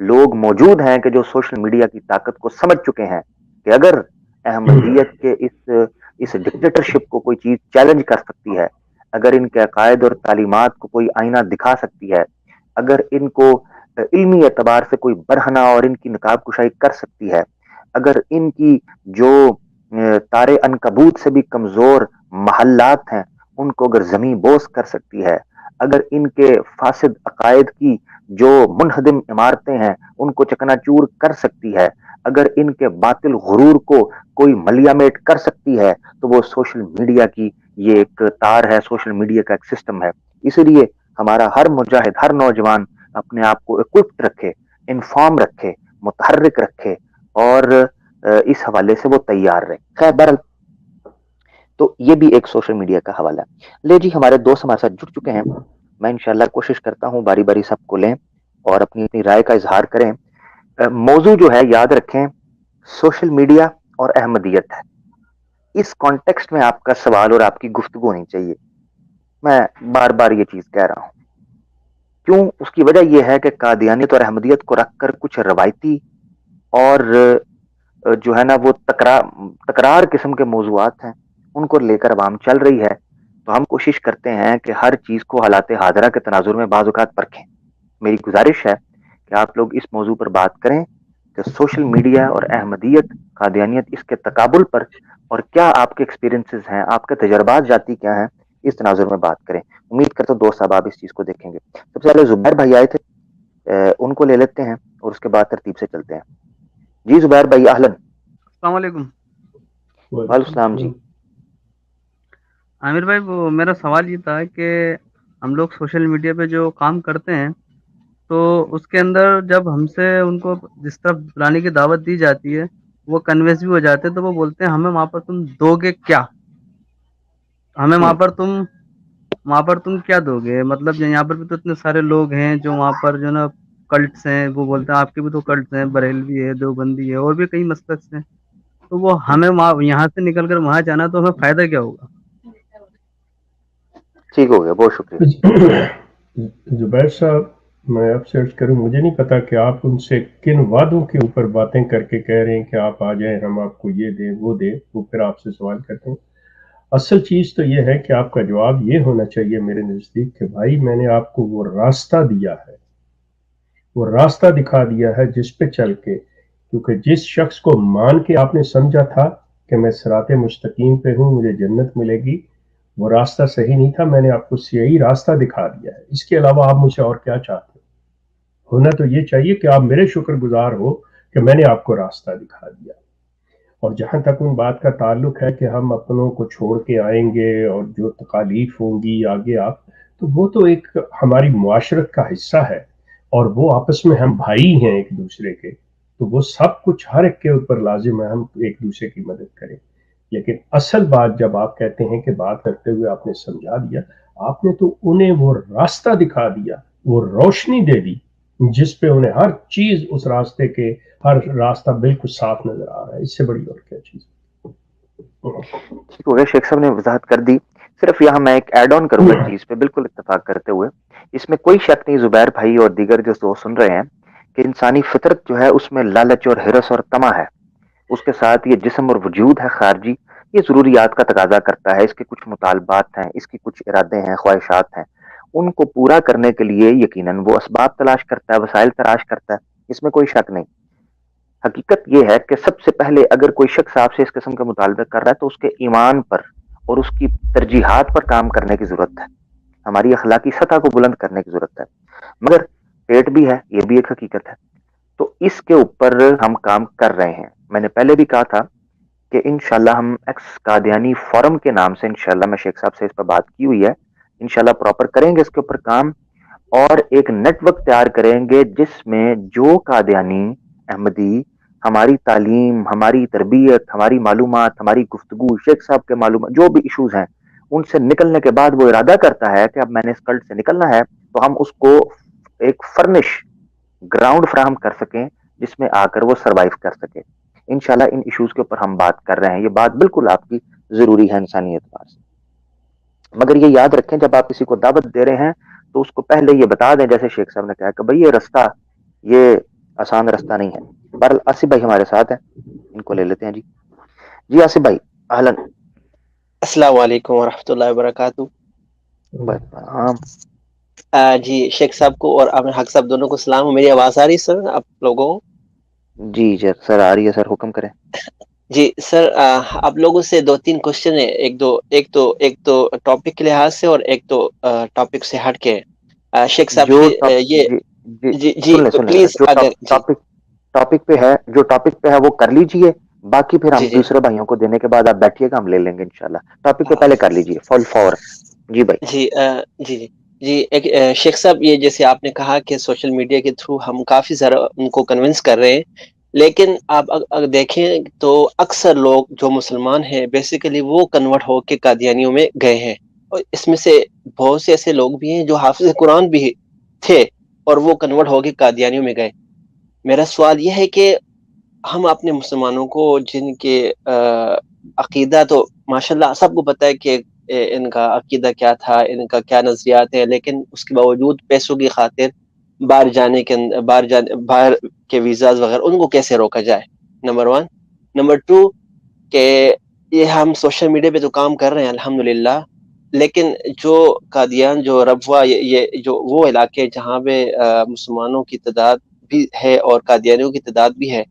لوگ موجود ہیں کہ جو سوشل میڈیا کی طاقت کو سمجھ چکے ہیں کہ اگر احمدیت کے اس ڈکٹیٹرشپ کو کوئی چیز چیلنج کر سکتی ہے، اگر ان کے عقائد اور تعلیمات کو کوئی آئینہ دکھا سکتی ہے، اگر ان کو علمی اعتبار سے کوئی برہنہ اور ان کی نقاب کشائی کر سکتی ہے، اگر ان کی جو تارے عنکبوت سے بھی کمزور محلات ہیں ان کو اگر زمین بوس کر سکتی ہے، اگر ان کے فاسد عقائد کی جو منہدم عمارتیں ہیں ان کو چکنا چور کر سکتی ہے، اگر ان کے باطل غرور کو کوئی ملیا میٹ کر سکتی ہے، تو وہ سوشل میڈیا کی یہ ایک تار ہے، سوشل میڈیا کا ایک سسٹم ہے۔ اسی لیے ہمارا ہر مجاہد، ہر نوجوان اپنے آپ کو اکوپڈ رکھے، انفارم رکھے، متحرک رکھے، اور اس حوالے سے وہ تیار رہے۔ خیر بہرحال، تو یہ بھی ایک سوشل میڈیا کا حوالہ ہے۔ لے جی، ہمارے دوست ہمارے ساتھ جڑ چکے ہیں، میں انشاءاللہ کوشش کرتا ہوں باری باری سب کو لیں اور اپنی اپنی رائے کا اظہار کریں۔ موضوع جو ہے یاد رکھیں، سوشل میڈیا اور احمدیت ہے۔ اس کانٹیکسٹ میں آپ کا سوال اور آپ کی گفتگو ہونی چاہیے۔ میں بار بار یہ چیز کہہ رہا ہوں، کیوں؟ اس کی وجہ یہ ہے کہ قادیانیت اور احمدیت کو رکھ کر کچھ روایتی اور جو ہے نا وہ تکرار قسم کے موضوعات ہیں، ان کو لے کر عوام چل رہی ہے۔ تو ہم کوشش کرتے ہیں کہ ہر چیز کو حالات حاضرہ کے تناظر میں بعض اوقات پرکھیں۔ میری گزارش ہے کہ آپ لوگ اس موضوع پر بات کریں کہ سوشل میڈیا اور احمدیت، قادیانیت، اس کے تقابل پر، اور کیا آپ کے ایکسپیرینسز ہیں، آپ کے تجربات ذاتی کیا ہیں، اس تناظر میں بات کریں۔ امید کرتا ہوں دوست صاحب آپ اس چیز کو دیکھیں گے۔ سب سے پہلے زبیر بھائی آئے تھے، ان کو لے لیتے ہیں اور اس کے بعد ترتیب سے چلتے ہیں۔ جی زبیر بھائی، اہلن۔ السلام علیکم۔ وعلیکم السلام جی۔ عامر بھائی، وہ میرا سوال یہ تھا کہ ہم لوگ سوشل میڈیا پہ جو کام کرتے ہیں تو اس کے اندر جب ہم سے ان کو جس طرح بلانے کی دعوت دی جاتی ہے وہ کنوینس بھی ہو جاتے ہیں، تو وہ بولتے ہیں ہمیں وہاں پر تم دو گے کیا، ہمیں وہاں پر تم کیا دو گے؟ مطلب یہاں پر بھی تو اتنے سارے لوگ ہیں جو وہاں پر جو نا کلٹس ہیں، وہ بولتے ہیں آپ کے بھی تو کلٹس ہیں، بریلوی ہے، دیوبندی ہے، اور بھی کئی مسلکس ہیں، تو وہ ہمیں یہاں سے نکل کر وہاں جانا، تو ہمیں فائدہ کیا ہوگا؟ ٹھیک ہو گیا، بہت شکریہ۔ زبیر صاحب، میں آپ سے عرض کروں، مجھے نہیں پتا کہ آپ ان سے کن وعدوں کے اوپر باتیں کر کے کہہ رہے ہیں کہ آپ آ جائیں، ہم آپ کو یہ دیں وہ دیں، وہ پھر آپ سے سوال کرتے ہیں۔ اصل چیز تو یہ ہے کہ آپ کا جواب یہ ہونا چاہیے میرے نزدیک کہ بھائی میں نے آپ کو وہ راستہ دیا ہے، وہ راستہ دکھا دیا ہے جس پہ چل کے، کیونکہ جس شخص کو مان کے آپ نے سمجھا تھا کہ میں صراط مستقیم پہ ہوں، مجھے جنت ملے گی، وہ راستہ صحیح نہیں تھا، میں نے آپ کو صحیح راستہ دکھا دیا ہے۔ اس کے علاوہ آپ مجھ سے اور کیا چاہتے ہو؟ ہونا تو یہ چاہیے کہ آپ میرے شکر گزار ہو کہ میں نے آپ کو راستہ دکھا دیا۔ اور جہاں تک ان بات کا تعلق ہے کہ ہم اپنوں کو چھوڑ کے آئیں گے اور جو تکالیف ہوں گی آگے آپ، تو وہ تو ایک ہماری معاشرت کا حصہ ہے، اور وہ آپس میں ہم بھائی ہیں ایک دوسرے کے، تو وہ سب کچھ ہر ایک کے اوپر لازم ہے ہم ایک دوسرے کی مدد کریں۔ لیکن اصل بات جب آپ کہتے ہیں کہ بات کرتے ہوئے آپ نے سمجھا دیا، آپ نے تو انہیں وہ راستہ دکھا دیا، وہ روشنی دے دی جس پہ انہیں ہر چیز، اس راستے کے ہر راستہ بالکل صاف نظر آ رہا ہے۔ اس سے بڑی اور کیا چیز؟ ٹھیک ہو گیا، شیخ صاحب نے وضاحت کر دی۔ صرف یہاں میں ایک ایڈ آن کروں گا چیز پہ، بالکل اتفاق کرتے ہوئے، اس میں کوئی شک نہیں زبیر بھائی اور دیگر جو دوست سن رہے ہیں کہ انسانی فطرت جو ہے اس میں لالچ اور ہرس اور طمع ہے، اس کے ساتھ یہ جسم اور وجود ہے خارجی، یہ ضروریات کا تقاضا کرتا ہے، اس کے کچھ مطالبات ہیں، اس کی کچھ ارادے ہیں، خواہشات ہیں، ان کو پورا کرنے کے لیے یقیناً وہ اسباب تلاش کرتا ہے، وسائل تلاش کرتا ہے، اس میں کوئی شک نہیں۔ حقیقت یہ ہے کہ سب سے پہلے اگر کوئی شخص آپ سے اس قسم کا مطالبہ کر رہا ہے تو اس کے ایمان پر اور اس کی ترجیحات پر کام کرنے کی ضرورت ہے، ہماری اخلاقی سطح کو بلند کرنے کی ضرورت ہے، مگر پیٹ بھی ہے، یہ بھی ایک حقیقت ہے، تو اس کے اوپر ہم کام کر رہے ہیں۔ میں نے پہلے بھی کہا تھا کہ انشاءاللہ ہم ایکس قادیانی فورم کے نام سے، انشاءاللہ میں شیخ صاحب سے اس پر بات کی ہوئی ہے، انشاءاللہ پراپر کریں گے اس کے اوپر کام، اور ایک نیٹ ورک تیار کریں گے جس میں جو قادیانی، احمدی، ہماری تعلیم، ہماری تربیت، ہماری معلومات، ہماری گفتگو، شیخ صاحب کے معلومات، جو بھی ایشوز ہیں ان سے نکلنے کے بعد وہ ارادہ کرتا ہے کہ اب میں نے اس کلٹ سے نکلنا ہے، تو ہم اس کو ایک فرنش گراؤنڈ فراہم کر سکیں جس میں آ کر وہ سروائیو کر سکے۔ انشاءاللہ ان ایشوز کے اوپر ہم بات کر رہے ہیں، یہ بات بالکل آپ کی ضروری ہے انسانی اعتبار سے، مگر یہ یاد رکھیں جب آپ کسی کو دعوت دے رہے ہیں تو اس کو پہلے یہ بتا دیں، جیسے شیخ صاحب نے کہا کہ بھئی یہ رستہ، یہ آسان راستہ نہیں ہے. بہرحال آصف بھائی ہمارے ساتھ ہیں, ان کو لے لیتے ہیں. جی آصف بھائی اہلن. السلام علیکم ورحمۃ اللہ وبرکاتہ. جی شیخ صاحب کو اور عامر حق صاحب دونوں کو سلام. میری آواز آ رہی ہے سر آپ لوگوں کو؟ جی سر آ رہی ہے سر, حکم کریں. جی سر, آپ لوگوں سے 2-3 کوشچن ہے, ایک تو ٹاپک کے لحاظ سے اور ایک تو ٹاپک سے ہٹ کے. شیخ صاحب جو یہ جی سن لیں پلیز جو اگر جی ٹاپک پہ ہے, جو ٹاپک پہ ہے وہ کر لیجئے, باقی پھر ہم جی جی دوسرے بھائیوں کو دینے کے بعد آپ بیٹھیے گا, ہم لے لیں گے انشاءاللہ. ٹاپک پہ پہلے کر لیجئے فور. جی بھائی. جی جی جی جی ایک شیخ صاحب, یہ جیسے آپ نے کہا کہ سوشل میڈیا کے تھرو ہم کافی زیادہ ان کو کنونس کر رہے ہیں, لیکن آپ اگر دیکھیں تو اکثر لوگ جو مسلمان ہیں بیسیکلی وہ کنورٹ ہو کے قادیانیوں میں گئے ہیں, اور اس میں سے بہت سے ایسے لوگ بھی ہیں جو حافظ قرآن بھی تھے اور وہ کنورٹ ہو کے قادیانیوں میں گئے. میرا سوال یہ ہے کہ ہم اپنے مسلمانوں کو جن کے عقیدہ تو ماشاءاللہ سب کو پتہ ہے کہ ان کا عقیدہ کیا تھا, ان کا کیا نظریات ہے, لیکن اس کے باوجود پیسوں کی خاطر باہر کے ویزاز وغیرہ ان کو کیسے روکا جائے, نمبر 1. نمبر 2 کہ یہ ہم سوشل میڈیا پہ تو کام کر رہے ہیں الحمدللہ, لیکن جو قادیان, جو ربوہ, یہ جو وہ علاقے جہاں پہ مسلمانوں کی تعداد بھی ہے اور قادیانیوں کی تعداد بھی ہے,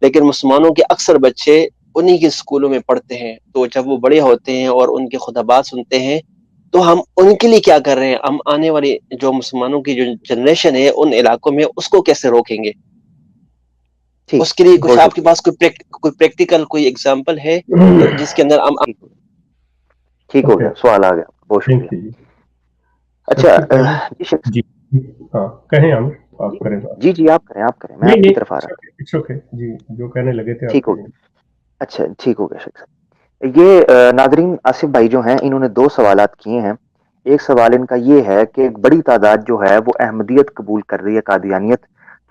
لیکن مسلمانوں کے اکثر بچے انہی کے اسکولوں میں پڑھتے ہیں, تو جب وہ بڑے ہوتے ہیں اور ان کے خطبات سنتے ہیں تو ہم ان کے لیے کیا کر رہے ہیں؟ ہم آنے والی جو مسلمانوں کی جو جنریشن ہے ان علاقوں میں اس کو کیسے روکیں گے؟ ٹھیک, اس کے لیے کچھ بہت آپ کے پاس کوئی پریکٹیکل کوئی ایگزامپل ہے جس کے اندر ہم ٹھیک ہو گیا, سوال آ گیا, بہت شکریہ. اچھا جی ہاں کہیں عامر, آپ کریں. جی آپ کریں, میں آپ کی طرف آ رہا تھا. جی جو کہنے لگے تھے ٹھیک آپ ہو کہیں. گیا. اچھا ٹھیک ہو گیا شیخ صاحب. یہ ناظرین آصف بھائی جو ہیں انہوں نے 2 سوالات کیے ہیں. ایک سوال ان کا یہ ہے کہ ایک بڑی تعداد جو ہے وہ احمدیت قبول کر رہی ہے, قادیانیت.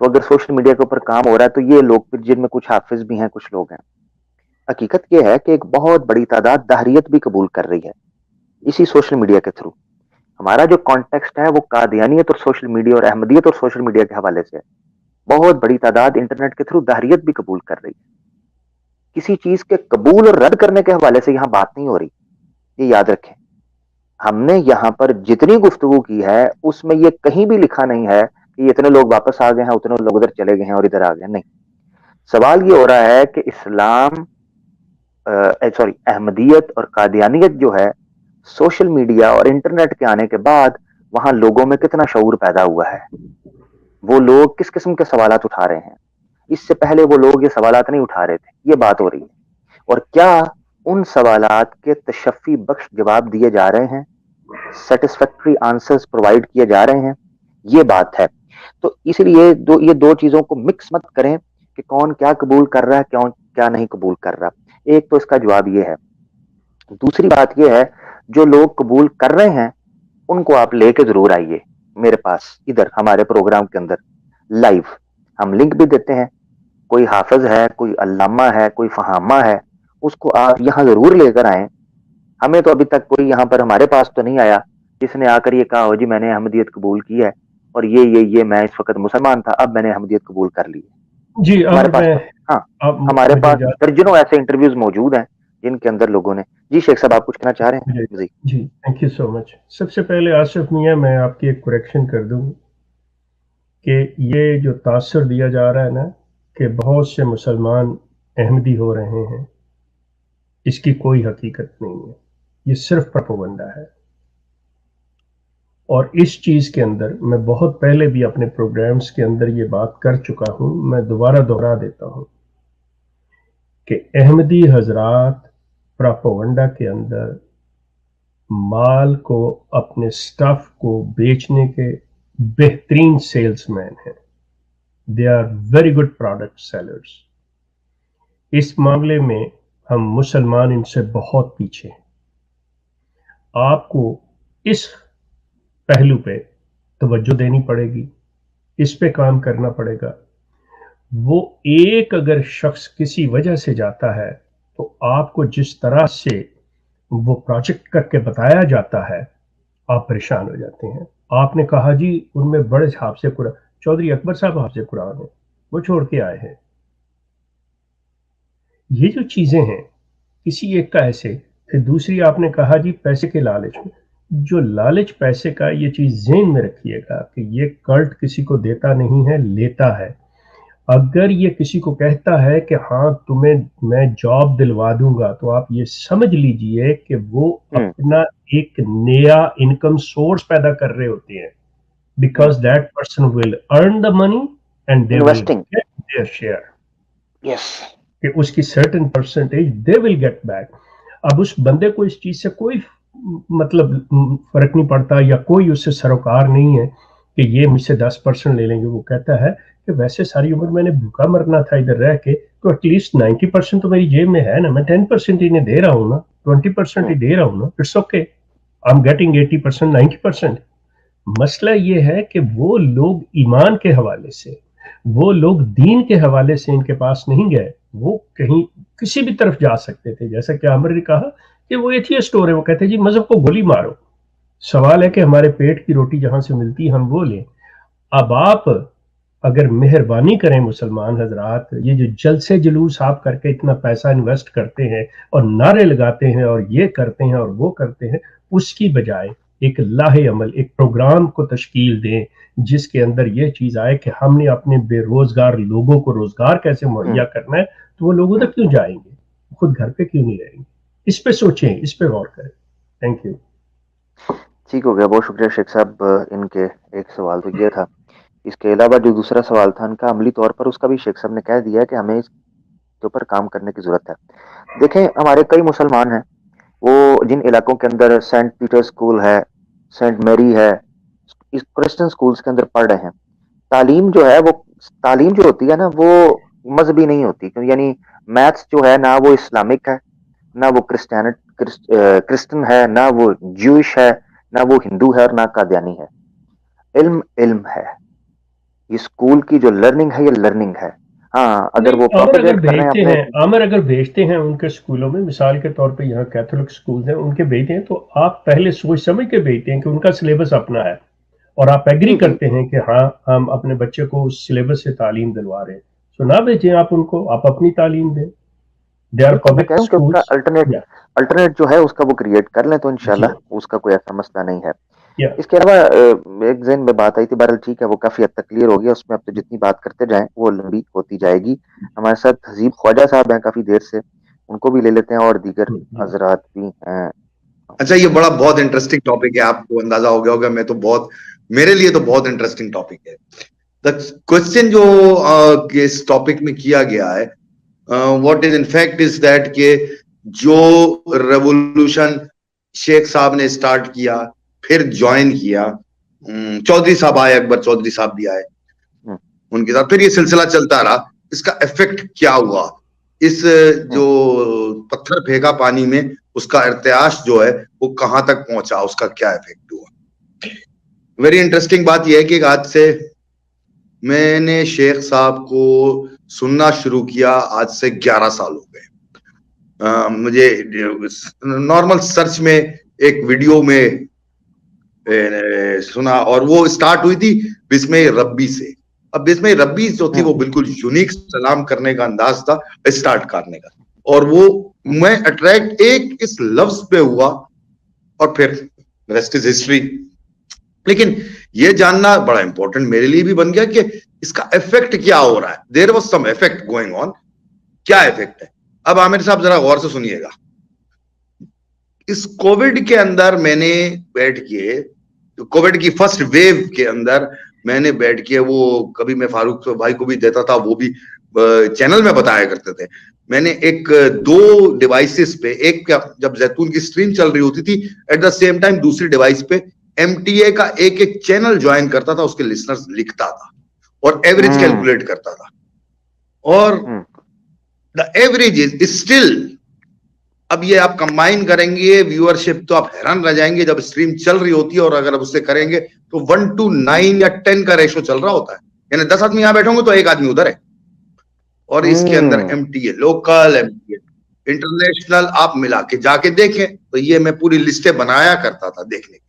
تو اگر سوشل میڈیا کے اوپر کام ہو رہا ہے تو یہ لوگ پھر, جن میں کچھ حافظ بھی ہیں کچھ لوگ ہیں, حقیقت یہ ہے کہ ایک بہت بڑی تعداد دہریت بھی قبول کر رہی ہے اسی سوشل میڈیا کے تھرو. ہمارا جو کانٹیکسٹ ہے وہ قادیانیت اور سوشل میڈیا اور احمدیت اور سوشل میڈیا کے حوالے سے ہے. بہت بڑی تعداد انٹرنیٹ کے تھرو دہریت بھی قبول کر رہی ہے. کسی چیز کے قبول اور رد کرنے کے حوالے سے یہاں بات نہیں ہو رہی, یہ یاد رکھیں. ہم نے یہاں پر جتنی گفتگو کی ہے اس میں یہ کہیں بھی لکھا نہیں ہے کہ اتنے لوگ واپس آ گئے ہیں, اتنے لوگ ادھر چلے گئے ہیں اور ادھر آ گئے ہیں, نہیں. سوال یہ ہو رہا ہے کہ اسلام احمدیت اور قادیانیت جو ہے سوشل میڈیا اور انٹرنیٹ کے آنے کے بعد وہاں لوگوں میں کتنا شعور پیدا ہوا ہے, وہ لوگ کس قسم کے سوالات اٹھا رہے ہیں. اس سے پہلے وہ لوگ یہ سوالات نہیں اٹھا رہے تھے, یہ بات ہو رہی ہے. اور کیا ان سوالات کے تشفی بخش جواب دیے جا رہے ہیں, سیٹسفیکٹری آنسرز پرووائڈ کیے جا رہے ہیں, یہ بات ہے. تو اس لیے یہ دو چیزوں کو مکس مت کریں کہ کون کیا قبول کر رہا ہے, کون کیا نہیں قبول کر رہا. ایک تو اس کا جواب یہ ہے. دوسری بات یہ ہے, جو لوگ قبول کر رہے ہیں ان کو آپ لے کے ضرور آئیے میرے پاس, ادھر ہمارے پروگرام کے اندر لائیو. ہم لنک بھی دیتے ہیں, کوئی حافظ ہے, کوئی علامہ ہے, کوئی فہامہ ہے, اس کو آپ یہاں ضرور لے کر آئیں. ہمیں تو ابھی تک کوئی یہاں پر ہمارے پاس تو نہیں آیا جس نے آ کر یہ کہا ہو جی میں نے احمدیت قبول کی ہے اور یہ میں اس وقت مسلمان تھا, اب میں نے احمدیت قبول کر لی ہے. جی ہمارے پاس تو, ہاں ہمارے مجھے پاس درجنوں ایسے انٹرویوز موجود ہیں جن کے اندر لوگوں نے. جی شیخ صاحب آپ کچھ کہنا چاہ رہے ہیں؟ جی تھینک یو سو مچ. سب سے پہلے آصف میاں میں آپ کی ایک کریکشن کر دوں کہ یہ جو تاثر دیا جا رہا ہے نا کہ بہت سے مسلمان احمدی ہو رہے ہیں, اس کی کوئی حقیقت نہیں ہے, یہ صرف پروپیگنڈا ہے. اور اس چیز کے اندر میں بہت پہلے بھی اپنے پروگرامز کے اندر یہ بات کر چکا ہوں, میں دوبارہ دہرا دیتا ہوں کہ احمدی حضرات پروپیگنڈا کے اندر مال کو, اپنے سٹاف کو بیچنے کے بہترین سیلز مین ہیں. They are very good product sellers. اس معاملے میں ہم مسلمان ان سے بہت پیچھے ہیں. آپ کو اس پہلو پہ توجہ دینی پڑے گی, اس پہ کام کرنا پڑے گا. وہ ایک اگر شخص کسی وجہ سے جاتا ہے تو آپ کو جس طرح سے وہ پروجیکٹ کر کے بتایا جاتا ہے آپ پریشان ہو جاتے ہیں. آپ نے کہا جی ان میں بڑے حافظ قرآن, چودھری اکبر صاحب حافظ قرآن ہیں, وہ چھوڑ کے آئے ہیں. یہ جو چیزیں ہیں کسی ایک کا ایسے. پھر دوسری آپ نے کہا جی پیسے کے لالچ میں. جو لالچ پیسے کا، یہ چیز ذہن میں رکھیے گا کہ یہ کلٹ کسی کو دیتا نہیں ہے، لیتا ہے. اگر یہ کسی کو کہتا ہے کہ ہاں تمہیں میں جاب دلوا دوں گا، تو آپ یہ سمجھ لیجئے کہ وہ اپنا ایک نیا انکم سورس پیدا کر رہے ہوتے ہیں. Because that person will earn the money and they will get their share. کہ اس کی certain percentage they will get back. اب اس بندے کو اس چیز سے کوئی مطلب فرق نہیں پڑتا، یا کوئی اس سے سروکار نہیں ہے کہ یہ مجھ سے 10% لے لیں گے. وہ کہتا ہے کہ ویسے ساری عمر میں نے بھوکا مرنا تھا ادھر رہ کے، تو ایٹ لیسٹ 90% تو میری جیب میں ہے نا. میں 10% انہیں دے رہا ہوں نا، 20% ہی دے رہا ہوں نا. It's okay, I am getting 80%، 90%. مسئلہ یہ ہے کہ وہ لوگ ایمان کے حوالے سے، وہ لوگ دین کے حوالے سے ان کے پاس نہیں گئے. وہ کہیں کسی بھی طرف جا سکتے تھے. جیسا کہ عامر نے کہا کہ وہ ایتھیسٹ ہو رہے، وہ کہتے ہیں جی مذہب کو گولی مارو. سوال ہے کہ ہمارے پیٹ کی روٹی جہاں سے ملتی ہے ہم وہ لیں. اب آپ اگر مہربانی کریں مسلمان حضرات، یہ جو جلسے جلوس آپ کر کے اتنا پیسہ انویسٹ کرتے ہیں اور نعرے لگاتے ہیں اور یہ کرتے ہیں اور وہ کرتے ہیں، اس کی بجائے ایک لاہ عمل، ایک پروگرام کو تشکیل دیں جس کے اندر یہ چیز آئے کہ ہم نے اپنے بے روزگار لوگوں کو روزگار کیسے مہیا کرنا ہے. تو وہ لوگوں تک کیوں جائیں گے؟ خود گھر پہ کیوں نہیں رہیں گے؟ اس پہ سوچیں، اس پہ غور کریں. Thank you. ٹھیک ہو گیا، بہت شکریہ شیخ صاحب. ان کے ایک سوال تو یہ تھا، اس کے علاوہ جو دوسرا سوال تھا ان کا عملی طور پر اس کا بھی شیخ صاحب نے کہہ دیا کہ ہمیں اس کے اوپر کام کرنے کی ضرورت ہے. دیکھیں ہمارے کئی مسلمان ہیں وہ جن علاقوں کے اندر سینٹ پیٹر اسکول ہے، سینٹ میری ہے، اس کرسچن اسکولس کے اندر پڑھ رہے ہیں. تعلیم جو ہے وہ تعلیم جو ہوتی ہے نا وہ مذہبی نہیں ہوتی. یعنی میتھس جو ہے نہ وہ اسلامک ہے، نہ وہ کرسچن ہے، نہ وہ جوش ہے، نہ وہ ہندو ہے اور نہ قادیانی ہے. علم علم ہے. یہ اسکول کی جو لرننگ ہے یہ لرننگ ہے. ہاں اگر وہ پروپیگیٹ کر رہے ہیں اپنے عامر اگر بھیجتے ہیں ان کے اسکولوں میں، مثال کے طور پہ یہاں کیتھولک اسکول ہیں ان کے بھیجتے ہیں، تو آپ پہلے سوچ سمجھ کے بھیجتے ہیں کہ ان کا سلیبس اپنا ہے، اور آپ ایگری کرتے ہیں کہ ہاں ہم اپنے بچے کو اس سلیبس سے تعلیم دلوا رہے ہیں. تو نہ بھیجیں آپ ان کو، آپ اپنی تعلیم دیں. They are public schools. Alternate جو ہے اس کا وہ کریٹ کر لیں تو انشاءاللہ اس کا کوئی ایسا مسئلہ نہیں ہے. اس کے علاوہ ایک ذہن میں بات آئی تھی، بہرحال ٹھیک ہے وہ کافی حد تک کلیئر ہو گیا. اس میں اب تو جتنی بات کرتے جائیں وہ لمبی ہوتی جائے گی. ہمارے ساتھ تہذیب خواجہ صاحب ہیں کافی دیر سے، ان کو بھی لے لیتے ہیں اور دیگر حضرات بھی ہیں. اچھا یہ بہت انٹرسٹنگ ٹاپک ہے، آپ کو اندازہ ہو گیا ہوگا. میرے لیے تو بہت انٹرسٹنگ ٹاپک ہے. کوسچن جو اس ٹاپک میں کیا گیا ہے، what is in fact is that کہ جو ریولوشن شیخ صاحب نے اسٹارٹ کیا پھر جوائن کیا، چودھری صاحب آئے، اکبر چودھری صاحب بھی آئے ان کے ساتھ، پھر یہ سلسلہ چلتا رہا. اس کا ایفیکٹ کیا ہوا؟ اس جو پتھر پھینکا پانی میں، اس کا ارتعاش جو ہے وہ کہاں تک پہنچا، اس کا کیا ایفیکٹ ہوا؟ ویری انٹرسٹنگ بات یہ ہے کہ آج سے میں نے شیخ صاحب کو سننا شروع کیا آج سے 11 سال ہو گئے. مجھے نارمل سرچ میں ایک ویڈیو میں سنا، اور وہ اسٹارٹ ہوئی تھی بسم ربی سے. اب بسم ربی جو تھی وہ بالکل یونیک سلام کرنے کا انداز تھا اسٹارٹ کرنے کا، اور وہ میں اٹریکٹ ایک اس لفظ پہ ہوا اور پھر ریسٹ از ہسٹری. لیکن یہ جاننا بڑا امپورٹنٹ میرے لیے بھی بن گیا کہ اس کا ایفیکٹ کیا ہو رہا ہے. There was some effect going on. کیا ایفیکٹ ہے؟ اب عامر صاحب ذرا غور سے سنیے گا. اس کووڈ کے اندر میں نے بیٹھ کے، کووڈ کی فرسٹ ویو کے اندر میں نے بیٹھ کے، وہ کبھی میں فاروق بھائی کو بھی دیتا تھا، وہ بھی چینل میں بتایا کرتے تھے. میں نے ایک 2 ڈیوائسز پہ، ایک جب زیتون کی سٹریم چل رہی ہوتی تھی، ایٹ دا سیم ٹائم دوسری ڈیوائس پہ ایم ٹی اے کا ایک چینل جوائن کرتا تھا، اس کے لسنرز لکھتا تھا اور ایوریج کیلکولیٹ کرتا تھا. اور دا ایوریج از اسٹل، اب یہ آپ کمبائن کریں گے ویورشپ تو آپ حیران رہ جائیں گے. جب اسٹریم چل رہی ہوتی ہے اور اگر آپ اس سے کریں گے تو 1:9 یا 10 کا ریشو چل رہا ہوتا ہے. یعنی 10 آدمی یہاں بیٹھوں گے تو ایک آدمی ادھر ہے. اور اس کے اندر M T A local, M T A international, آپ ملا کے جا کے دیکھیں تو یہ میں پوری لسٹیں بنایا کرتا تھا دیکھنے کی.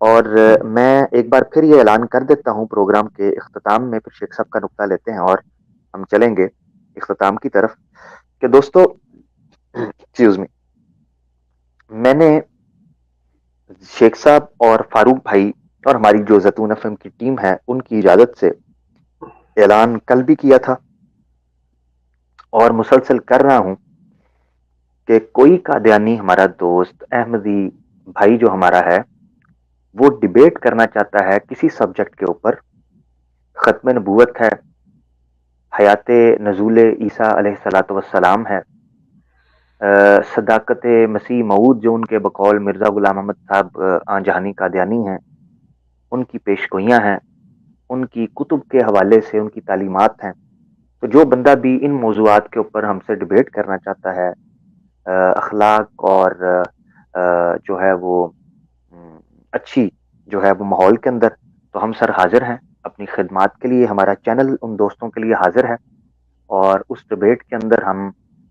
اور میں ایک بار پھر یہ اعلان کر دیتا ہوں پروگرام کے اختتام میں، پھر شیخ صاحب کا نقطہ لیتے ہیں اور ہم چلیں گے اختتام کی طرف، کہ دوستو ایکسکیوز می، میں نے شیخ صاحب اور فاروق بھائی اور ہماری جو زیتون ایف ایم کی ٹیم ہے ان کی اجازت سے اعلان کل بھی کیا تھا اور مسلسل کر رہا ہوں کہ کوئی قادیانی ہمارا دوست احمدی بھائی جو ہمارا ہے وہ ڈیبیٹ کرنا چاہتا ہے کسی سبجیکٹ کے اوپر، ختم نبوت ہے، حیات نزول عیسیٰ علیہ الصلوۃ والسلام ہے، صداقت مسیح موعود جو ان کے بقول مرزا غلام احمد صاحب آن جہانی قادیانی ہیں، ان کی پیشگوئیاں ہیں، ان کی کتب کے حوالے سے ان کی تعلیمات ہیں. تو جو بندہ بھی ان موضوعات کے اوپر ہم سے ڈیبیٹ کرنا چاہتا ہے، اخلاق اور جو ہے وہ اچھی جو ہے وہ ماحول کے اندر، تو ہم سر حاضر ہیں اپنی خدمات کے لیے. ہمارا چینل ان دوستوں کے لیے حاضر ہے اور اس ڈیبیٹ کے اندر ہم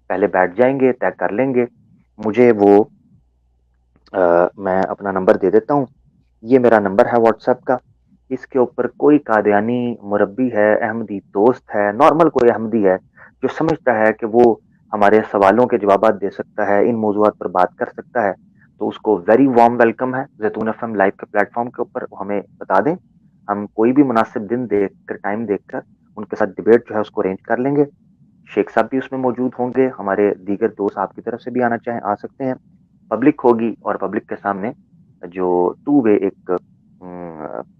پہلے بیٹھ جائیں گے، طے کر لیں گے. مجھے وہ میں اپنا نمبر دے دیتا ہوں، یہ میرا نمبر ہے واٹس ایپ کا. اس کے اوپر کوئی قادیانی مربی ہے، احمدی دوست ہے، نارمل کوئی احمدی ہے جو سمجھتا ہے کہ وہ ہمارے سوالوں کے جوابات دے سکتا ہے، ان موضوعات پر بات کر سکتا ہے، تو اس کو ویری وارم ویلکم ہے زیتون ایف ایم لائیو کے پلیٹ فارم کے اوپر. ہمیں بتا دیں، ہم کوئی بھی مناسب دن دیکھ کر، ٹائم دیکھ کر ان کے ساتھ ڈیبیٹ جو ہے اس کو ارینج کر لیں گے. شیخ صاحب بھی اس میں موجود ہوں گے، ہمارے دیگر دوست آپ کی طرف سے بھی آنا چاہیں آ سکتے ہیں. پبلک ہوگی اور پبلک کے سامنے جو ٹو وے ایک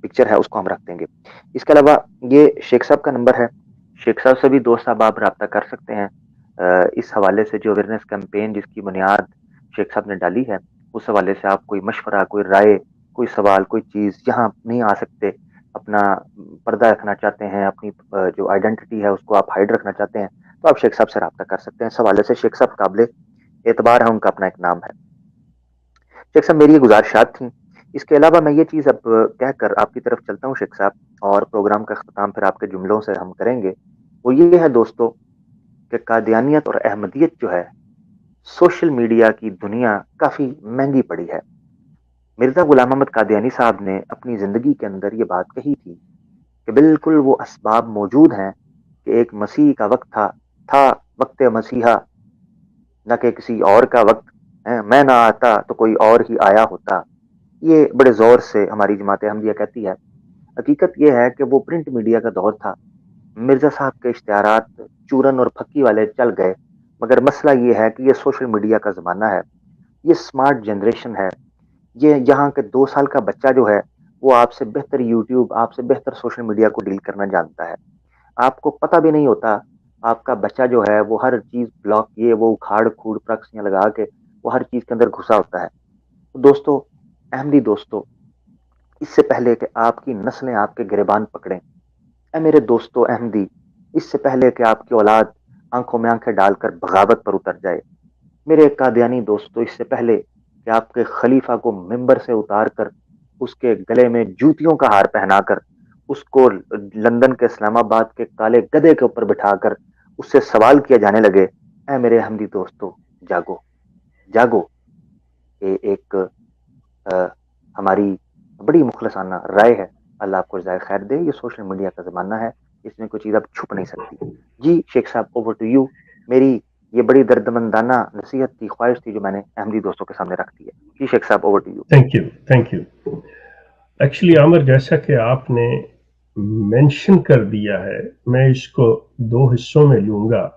پکچر ہے اس کو ہم رکھ دیں گے. اس کے علاوہ یہ شیخ صاحب کا نمبر ہے، شیخ صاحب سے بھی دوست صاحب آپ رابطہ کر سکتے ہیں اس حوالے سے. جو اویئرنیس کیمپین جس کی بنیاد شیخ صاحب نے ڈالی ہے، اس حوالے سے آپ کوئی مشورہ، کوئی رائے، کوئی سوال، کوئی چیز یہاں نہیں آ سکتے، اپنا پردہ رکھنا چاہتے ہیں، اپنی جو آئیڈینٹی ہے اس کو آپ ہائڈ رکھنا چاہتے ہیں، تو آپ شیخ صاحب سے رابطہ کر سکتے ہیں. اس حوالے سے شیخ صاحب قابل اعتبار ہے، ان کا اپنا ایک نام ہے. شیخ صاحب میری یہ گزارشات تھیں. اس کے علاوہ میں یہ چیز اب کہہ کر آپ کی طرف چلتا ہوں شیخ صاحب، اور پروگرام کا اختتام پھر آپ کے جملوں سے ہم کریں گے. وہ یہ ہے دوستو کہ قادیانیت اور احمدیت جو ہے سوشل میڈیا کی دنیا کافی مہنگی پڑی ہے. مرزا غلام احمد قادیانی صاحب نے اپنی زندگی کے اندر یہ بات کہی تھی کہ بالکل وہ اسباب موجود ہیں کہ ایک مسیح کا وقت تھا وقت مسیحا، نہ کہ کسی اور کا وقت. میں نہ آتا تو کوئی اور ہی آیا ہوتا. یہ بڑے زور سے ہماری جماعت احمدیہ کہتی ہے. حقیقت یہ ہے کہ وہ پرنٹ میڈیا کا دور تھا، مرزا صاحب کے اشتہارات چورن اور پھکی والے چل گئے، مگر مسئلہ یہ ہے کہ یہ سوشل میڈیا کا زمانہ ہے، یہ سمارٹ جنریشن ہے. یہ یہاں کے 2 سال کا بچہ جو ہے وہ آپ سے بہتر یوٹیوب، آپ سے بہتر سوشل میڈیا کو ڈیل کرنا جانتا ہے. آپ کو پتہ بھی نہیں ہوتا، آپ کا بچہ جو ہے وہ ہر چیز بلاک کیے، وہ اکھاڑ کھوڑ پرکسیاں لگا کے وہ ہر چیز کے اندر گھسا ہوتا ہے. تو دوستو، احمدی دوستو، اس سے پہلے کہ آپ کی نسلیں آپ کے گریبان پکڑیں، اے میرے دوستو احمدی، اس سے پہلے کہ آپ کی اولاد آنکھوں میں آنکھیں ڈال کر بغاوت پر اتر جائے، میرے قادیانی دوستو، اس سے پہلے کہ آپ کے خلیفہ کو ممبر سے اتار کر اس کے گلے میں جوتیوں کا ہار پہنا کر اس کو لندن کے اسلام آباد کے کالے گدھے کے اوپر بٹھا کر اس سے سوال کیا جانے لگے، اے میرے احمدی دوستو جاگو جاگو. یہ ایک ہماری بڑی مخلصانہ رائے ہے. اللہ آپ کو جزائے خیر دے. یہ سوشل میڈیا کا زمانہ ہے، اس میں کوئی چیز اب چھپ نہیں سکتی. جی شیخ صاحب، اوور ٹو یو. میری یہ بڑی دردمندانہ نصیحت تھی، خواہش تھی جو میں نے احمدی دوستوں کے سامنے رکھ دی ہے. جی شیخ صاحب، over to you. Thank you. Actually Aamir, جیسا کہ آپ نے مینشن کر دیا ہے، میں اس کو 2 حصوں میں لوں گا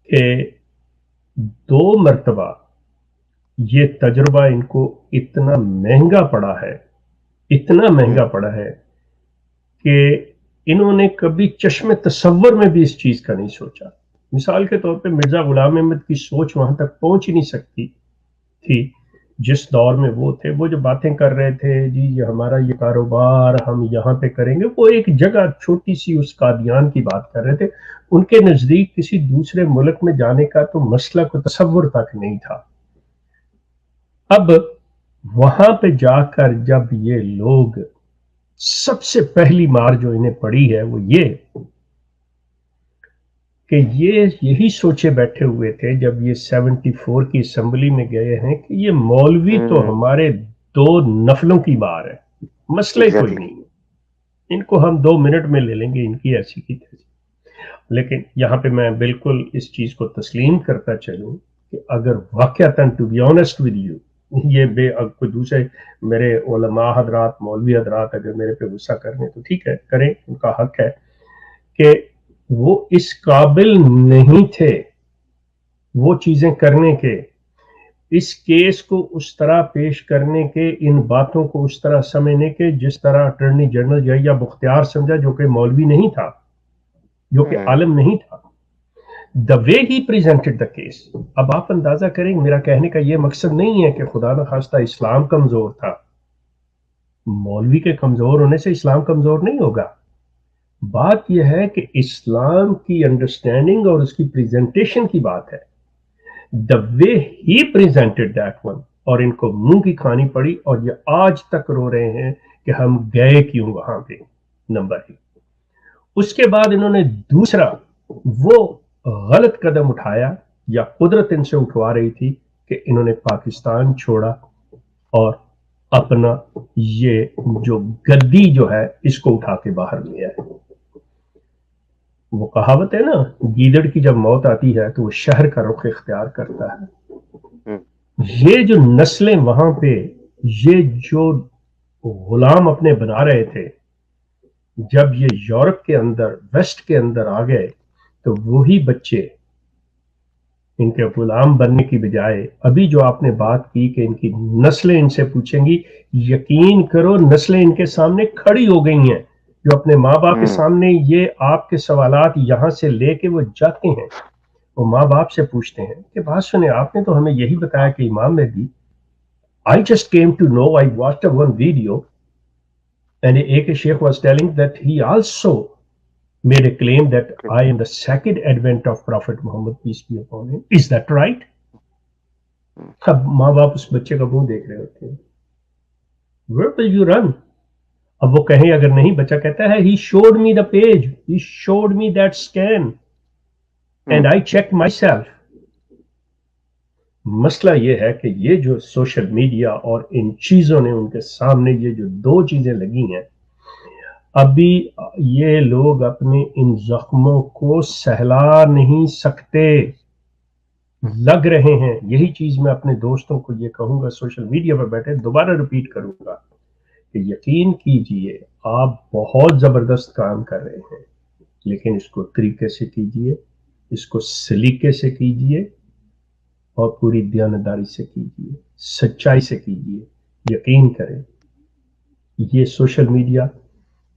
کہ 2 مرتبہ یہ تجربہ ان کو اتنا مہنگا پڑا ہے کہ انہوں نے کبھی چشم تصور میں بھی اس چیز کا نہیں سوچا. مثال کے طور پہ مرزا غلام احمد کی سوچ وہاں تک پہنچ ہی نہیں سکتی تھی جس دور میں وہ تھے. وہ جو باتیں کر رہے تھے، جی یہ ہمارا یہ کاروبار ہم یہاں پہ کریں گے، وہ ایک جگہ چھوٹی سی اس قادیان کی بات کر رہے تھے. ان کے نزدیک کسی دوسرے ملک میں جانے کا تو مسئلہ کو تصور تک نہیں تھا. اب وہاں پہ جا کر جب یہ لوگ، سب سے پہلی مار جو انہیں پڑی ہے وہ یہ کہ یہ یہی سوچے بیٹھے ہوئے تھے جب یہ 74 کی اسمبلی میں گئے ہیں کہ یہ مولوی تو ہمارے دو نفلوں کی بار ہے, مسئلے کوئی نہیں ہے, ان کو ہم 2 منٹ میں لے لیں گے, ان کی ایسی کی تیسی. لیکن یہاں پہ میں بالکل اس چیز کو تسلیم کرتا چلوں کہ اگر واقعتاً to be honest with you, یہ کوئی دوسرے میرے علماء حضرات, مولوی حضرات اگر میرے پہ غصہ کرنے تو ٹھیک ہے, کریں, ان کا حق ہے, کہ وہ اس قابل نہیں تھے وہ چیزیں کرنے کے, اس کیس کو اس طرح پیش کرنے کے, ان باتوں کو اس طرح سمجھنے کے جس طرح اٹارنی جنرل یا بختیار سمجھا, جو کہ مولوی نہیں تھا, جو کہ عالم نہیں تھا, دا وے ہی پریزنٹڈ دا کیس. اب آپ اندازہ کریں, میرا کہنے کا یہ مقصد نہیں ہے کہ خدا نخواستہ اسلام کمزور تھا, مولوی کے کمزور ہونے سے اسلام کمزور نہیں ہوگا. بات یہ ہے کہ اسلام کی انڈرسٹینڈنگ اور اس کی پریزنٹیشن کی بات ہے. دا وے ہی پریزنٹڈ دیٹ ون, اور ان کو منہ کی کھانی پڑی, اور یہ آج تک رو رہے ہیں کہ ہم گئے کیوں وہاں پہ, نمبر 1. اس کے بعد انہوں نے دوسرا وہ غلط قدم اٹھایا, یا قدرت ان سے اٹھوا رہی تھی, کہ انہوں نے پاکستان چھوڑا اور اپنا یہ جو گدی جو ہے اس کو اٹھا کے باہر لیا ہے. وہ کہاوت ہے نا, گیدڑ کی جب موت آتی ہے تو وہ شہر کا رخ اختیار کرتا ہے. یہ جو نسلیں وہاں پہ, یہ جو غلام اپنے بنا رہے تھے, جب یہ یورپ کے اندر, ویسٹ کے اندر آ گئے, تو وہی بچے ان کے غلام بننے کی بجائے, ابھی جو آپ نے بات کی کہ ان کی نسلیں ان سے پوچھیں گی, یقین کرو نسلیں ان کے سامنے کھڑی ہو گئی ہیں, جو اپنے ماں باپ کے سامنے یہ آپ کے سوالات یہاں سے لے کے وہ جاتے ہیں, وہ ماں باپ سے پوچھتے ہیں کہ بات سنیں, آپ نے تو ہمیں یہی بتایا کہ امام مہدی, I just came to know, I watched one video and a sheikh was telling that he also made a claim that I am the second advent of Prophet Muhammad, peace be upon him. Is that right? اب ماں باپ اس بچے کا منہ دیکھ رہے ہوتے ہیں, where will you run? اب وہ کہیں اگر نہیں, بچہ کہتا ہے he showed me the page, he showed me that scan and I checked myself. مسئلہ یہ ہے کہ یہ جو سوشل میڈیا اور ان چیزوں نے ان کے سامنے یہ جو 2 چیزیں لگی ہیں, ابھی یہ لوگ اپنے ان زخموں کو سہلا نہیں سکتے, لگ رہے ہیں. یہی چیز میں اپنے دوستوں کو یہ کہوں گا, سوشل میڈیا پر بیٹھے, دوبارہ ریپیٹ کروں گا کہ یقین کیجئے آپ بہت زبردست کام کر رہے ہیں, لیکن اس کو طریقے سے کیجئے, اس کو سلیقے سے کیجئے, اور پوری دیانتداری سے کیجئے, سچائی سے کیجئے. یقین کریں یہ سوشل میڈیا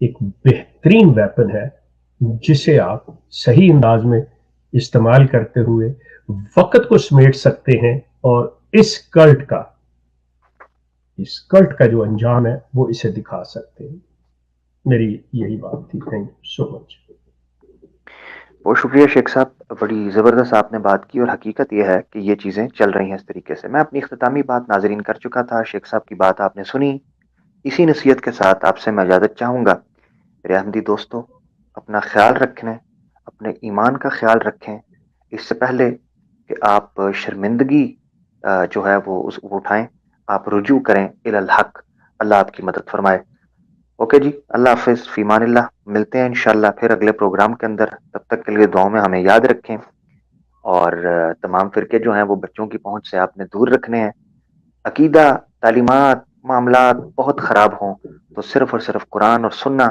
ایک بہترین ویپن ہے, جسے آپ صحیح انداز میں استعمال کرتے ہوئے وقت کو سمیٹ سکتے ہیں, اور اس کلٹ کا جو انجام ہے وہ اسے دکھا سکتے ہیں. میری یہی بات تھی. تھینک یو سو مچ. بہت شکریہ شیخ صاحب, بڑی زبردست آپ نے بات کی, اور حقیقت یہ ہے کہ یہ چیزیں چل رہی ہیں اس طریقے سے. میں اپنی اختتامی بات ناظرین کر چکا تھا, شیخ صاحب کی بات آپ نے سنی. اسی نصیحت کے ساتھ آپ سے میں اجازت چاہوں گا. میرے احمدی دوستو, اپنا خیال رکھیں, اپنے ایمان کا خیال رکھیں, اس سے پہلے کہ آپ شرمندگی جو ہے وہ اٹھائیں, آپ رجوع کریں الی الحق. اللہ آپ کی مدد فرمائے. اوکے جی, اللہ حافظ, فی امان اللہ. ملتے ہیں انشاءاللہ پھر اگلے پروگرام کے اندر. تب تک کے لیے دعاؤں میں ہمیں یاد رکھیں, اور تمام فرقے جو ہیں وہ بچوں کی پہنچ سے آپ نے دور رکھنے ہیں. عقیدہ, تعلیمات, معاملات بہت خراب ہوں تو صرف اور صرف قرآن اور سننا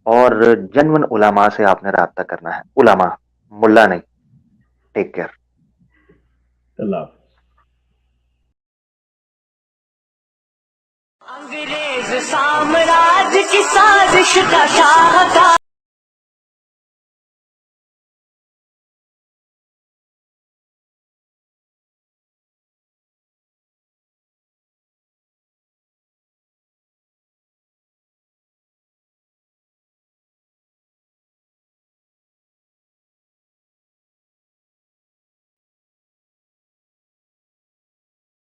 اور جنون علماء سے آپ نے رابطہ کرنا ہے. علماء, ملا نہیں. Take care. اللہ انگریز سامراج کی سازش کا شاہکار